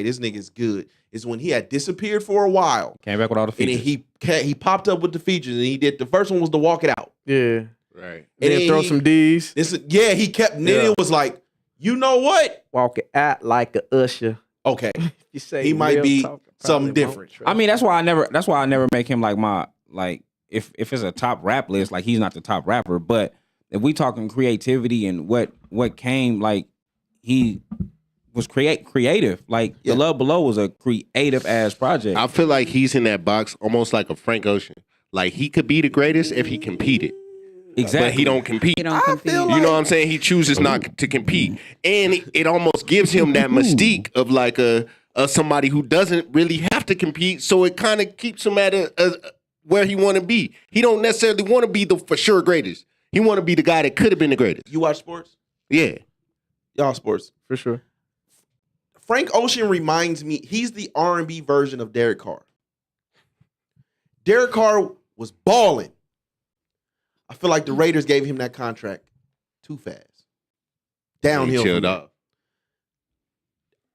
this nigga's good. Is when he had disappeared for a while, Came back with all the and then features. he popped up with the features, and he did the first one was to walk it out. Yeah. Right. And then throw some D's. He kept. And then Yeah. it was like, you know what? Walk it out like a usher. Okay, You say he might real be talk, something probably won't different. trust. I mean, that's why I never make him like my like if it's a top rap list, like he's not the top rapper. But if we talking creativity and what came, like he was creative. Like Yeah. The Love Below was a creative ass project. I feel like he's in that box almost like a Frank Ocean. Like he could be the greatest if he competed, exactly. but he don't compete. You don't compete. feel You know what I'm saying? He chooses not to compete, and it almost gives him that mystique of like a somebody who doesn't really have to compete. So it kind of keeps him at a where he want to be. He don't necessarily want to be the for sure greatest. He want to be the guy that could have been the greatest. You watch sports? Yeah, Y'all sports. For sure. Frank Ocean reminds me, he's the R&B version of Derek Carr. Derek Carr was balling. I feel like the Raiders gave him that contract too fast. Downhill. he chilled from out.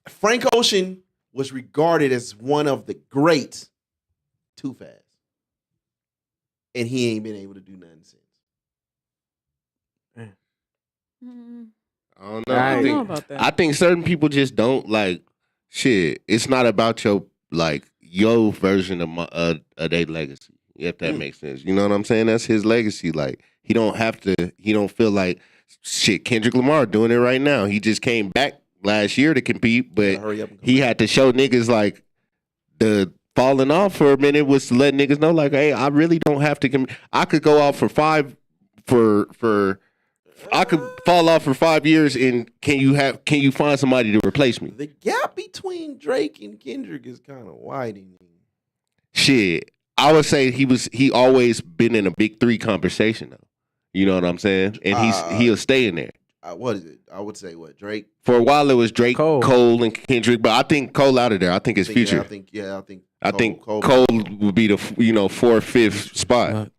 there. Frank Ocean was regarded as one of the greats too fast. And he ain't been able to do nothing since. I don't know. I I don't don't know think- about that. I think certain people just don't like shit. It's not about your version of their legacy. If that makes sense, you know what I'm saying. That's his legacy. Like he don't have to. He don't feel like shit. Kendrick Lamar doing it right now. He just came back last year to compete, but Hurry up and come he back. had to show niggas like the falling off for a minute was to let niggas know like, hey, I really don't have to. I could go out for I could fall off for 5 years, and can you find somebody to replace me? The gap between Drake and Kendrick is kind of widening. Shit, I would say he always been in a big three conversation though. You know what I'm saying? And he'll stay in there. What is it? I would say what Drake. For a while it was Drake, Cole. Cole and Kendrick, but I think Cole out of there. I think it's Future. I think Cole would be the 4th, 5th spot.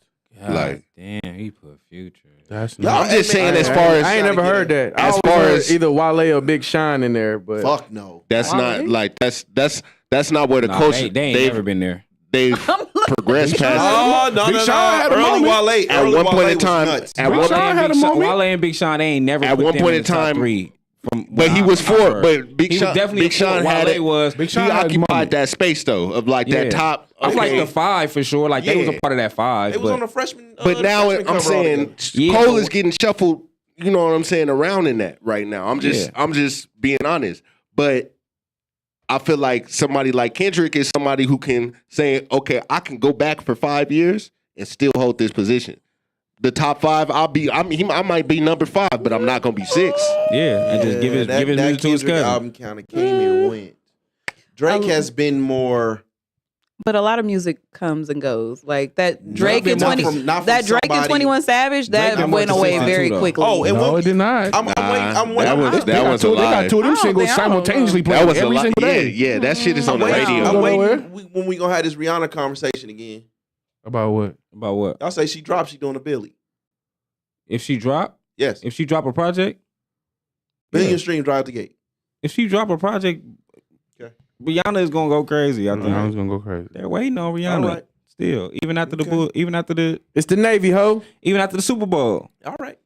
Like- damn, he put Future. That's Y'all- not. I'm just saying, man, as far as I ain't never heard that. I As always far heard as- either Wale or Big Sean in there, but Fuck no. that's not Wale? like that's not where the Nah, culture they ain't never been there. they've progressed past. Oh no, Big no, Sean had no! a Early moment. Wale. At Early one point Wale in was time, nuts. at Big one Sean had a moment. Wale and Big Sean, they ain't never At put one them point in in the top time- three. But he was four. But Big He Sean, was definitely Big Sean four. had Wale it. was. Big He Sean had his occupied moment. that space though of like that Yeah. top. I'm like okay. the 5 for sure. Like they was Yeah. a part of that 5. It was but on the freshman. But the now freshman I'm cover saying altogether. Yeah, Cole but- is getting shuffled. You know what I'm saying around in that right now. I'm just being honest. But I feel like somebody like Kendrick is somebody who can say, okay, I can go back for 5 years and still hold this position. The top 5, I might be number 5, but I'm not gonna be 6. yeah, and just give his that music to his Kendrick cousin. album kind of came and went. Drake has been more. But a lot of music comes and goes. Like that Drake and Not 20 from- not from that Drake and somebody- 21 Savage that Drake went went away 62 very though. quickly. Oh, and No, when, it did not. I'm waiting. That was They got two of them I singles don't simultaneously know. playing That was every a lot. single Yeah, day. yeah. That shit is on the Wow. radio. I'm Nowhere. waiting when we gonna have this Rihanna conversation again. About what? About what? Y'all say she dropped, she doing a Billy. If she drop a project, Billion yeah. stream drive the gate. If she drop a project, Okay. Rihanna is gonna go crazy. I think I was gonna go crazy. they're waiting on All Rihanna right. still, even after Okay. even after the it's the Navy, ho. Super Bowl. All right.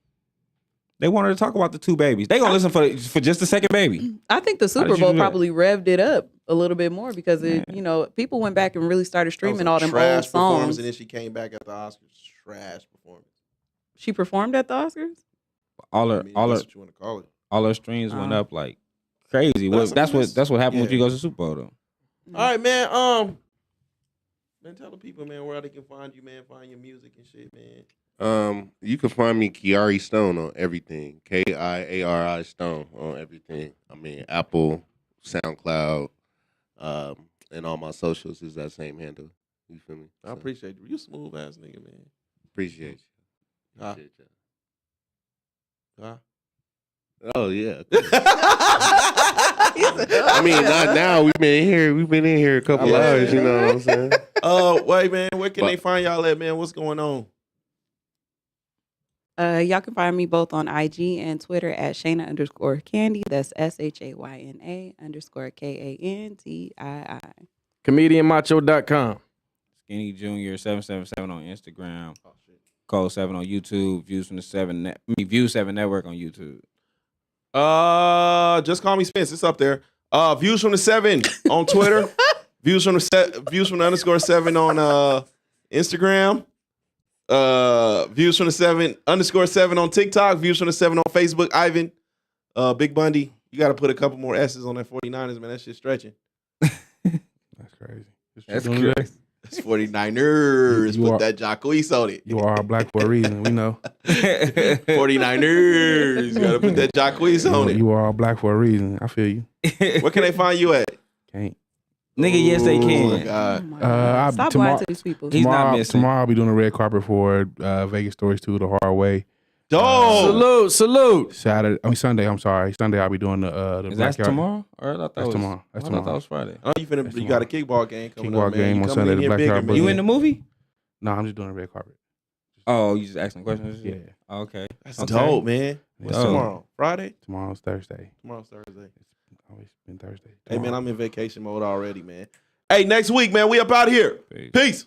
They wanted to talk about the 2 babies. They gonna listen for just the second baby. I think the did Super you Bowl do that? probably revved it up a little bit more because people went back and really started streaming all them old trash performance, songs. and then she came back at the Oscars. Trash performance. She performed at the Oscars. All her I mean, all her that's what you want to call it. all her streams went Oh. up like crazy. But That's what happened when yeah. you go to the Super Bowl though. All right, man. Man, tell the people, man, where they can find you, man. Find your music and shit, man. You can find me Kiari Stone on everything. Kiari Stone on everything. I mean, Apple, SoundCloud, and all my socials is that same handle. You feel me? I appreciate you. You a smooth ass nigga, man. appreciate you. Huh? Appreciate you. Huh? Oh yeah. I mean, not now. We've been in here a couple Yeah. hours. You know what I'm saying? Wait, man. Where can But- they find y'all at, man? What's going on? Y'all can find me both on IG and Twitter at Shayna_Candy. That's SHAYNA_KANTII. ComedianMacho.com. Skinny Junior 777 on Instagram. Code 7 on YouTube. Views from the 7 View 7 Network on YouTube. Just call me Spence. It's up there. Views from the 7 on Twitter. Views from the _7 on Instagram. Views from the 7 _7 on TikTok. Views from the 7 on Facebook. Ivan, Big Bundy. You got to put a couple more S's on that 49ers, man. That shit stretching. That's crazy. That's what you doing crazy. today? It's 49ers. You Put are- that Jacquees on it. You are black for a reason. We know. 49ers. You got to put that Jacquees on it. You are all black for a reason. I feel you. Where can they find you at? Can't. Nigga, yes they Oh, my can. Oh God. my Uh, God. Stop tomorrow- lying to these people. He's not missing. Tomorrow I'll be doing a red carpet for Vegas Stories 2 the hard way. Dope. Salute. Sunday. I'm sorry. Sunday I'll be doing the Is that backyard. tomorrow? Or I thought that That's was tomorrow. That's I thought that tomorrow. was Friday. Oh, you got a kickball game coming Kickball up, man. game You on coming Sunday, in the here Black bigger, Yard man. You in the movie? No, I'm just doing a red carpet. Oh, you just asking questions? Yeah. Oh, okay. That's Okay. dope, man. What's Dope. tomorrow? Friday? Tomorrow's Thursday. Tomorrow's Thursday. It's always been Thursday. Hey, man, Tomorrow. I'm in vacation mode already, man. Hey, next week, man, we up out here. Peace. Peace.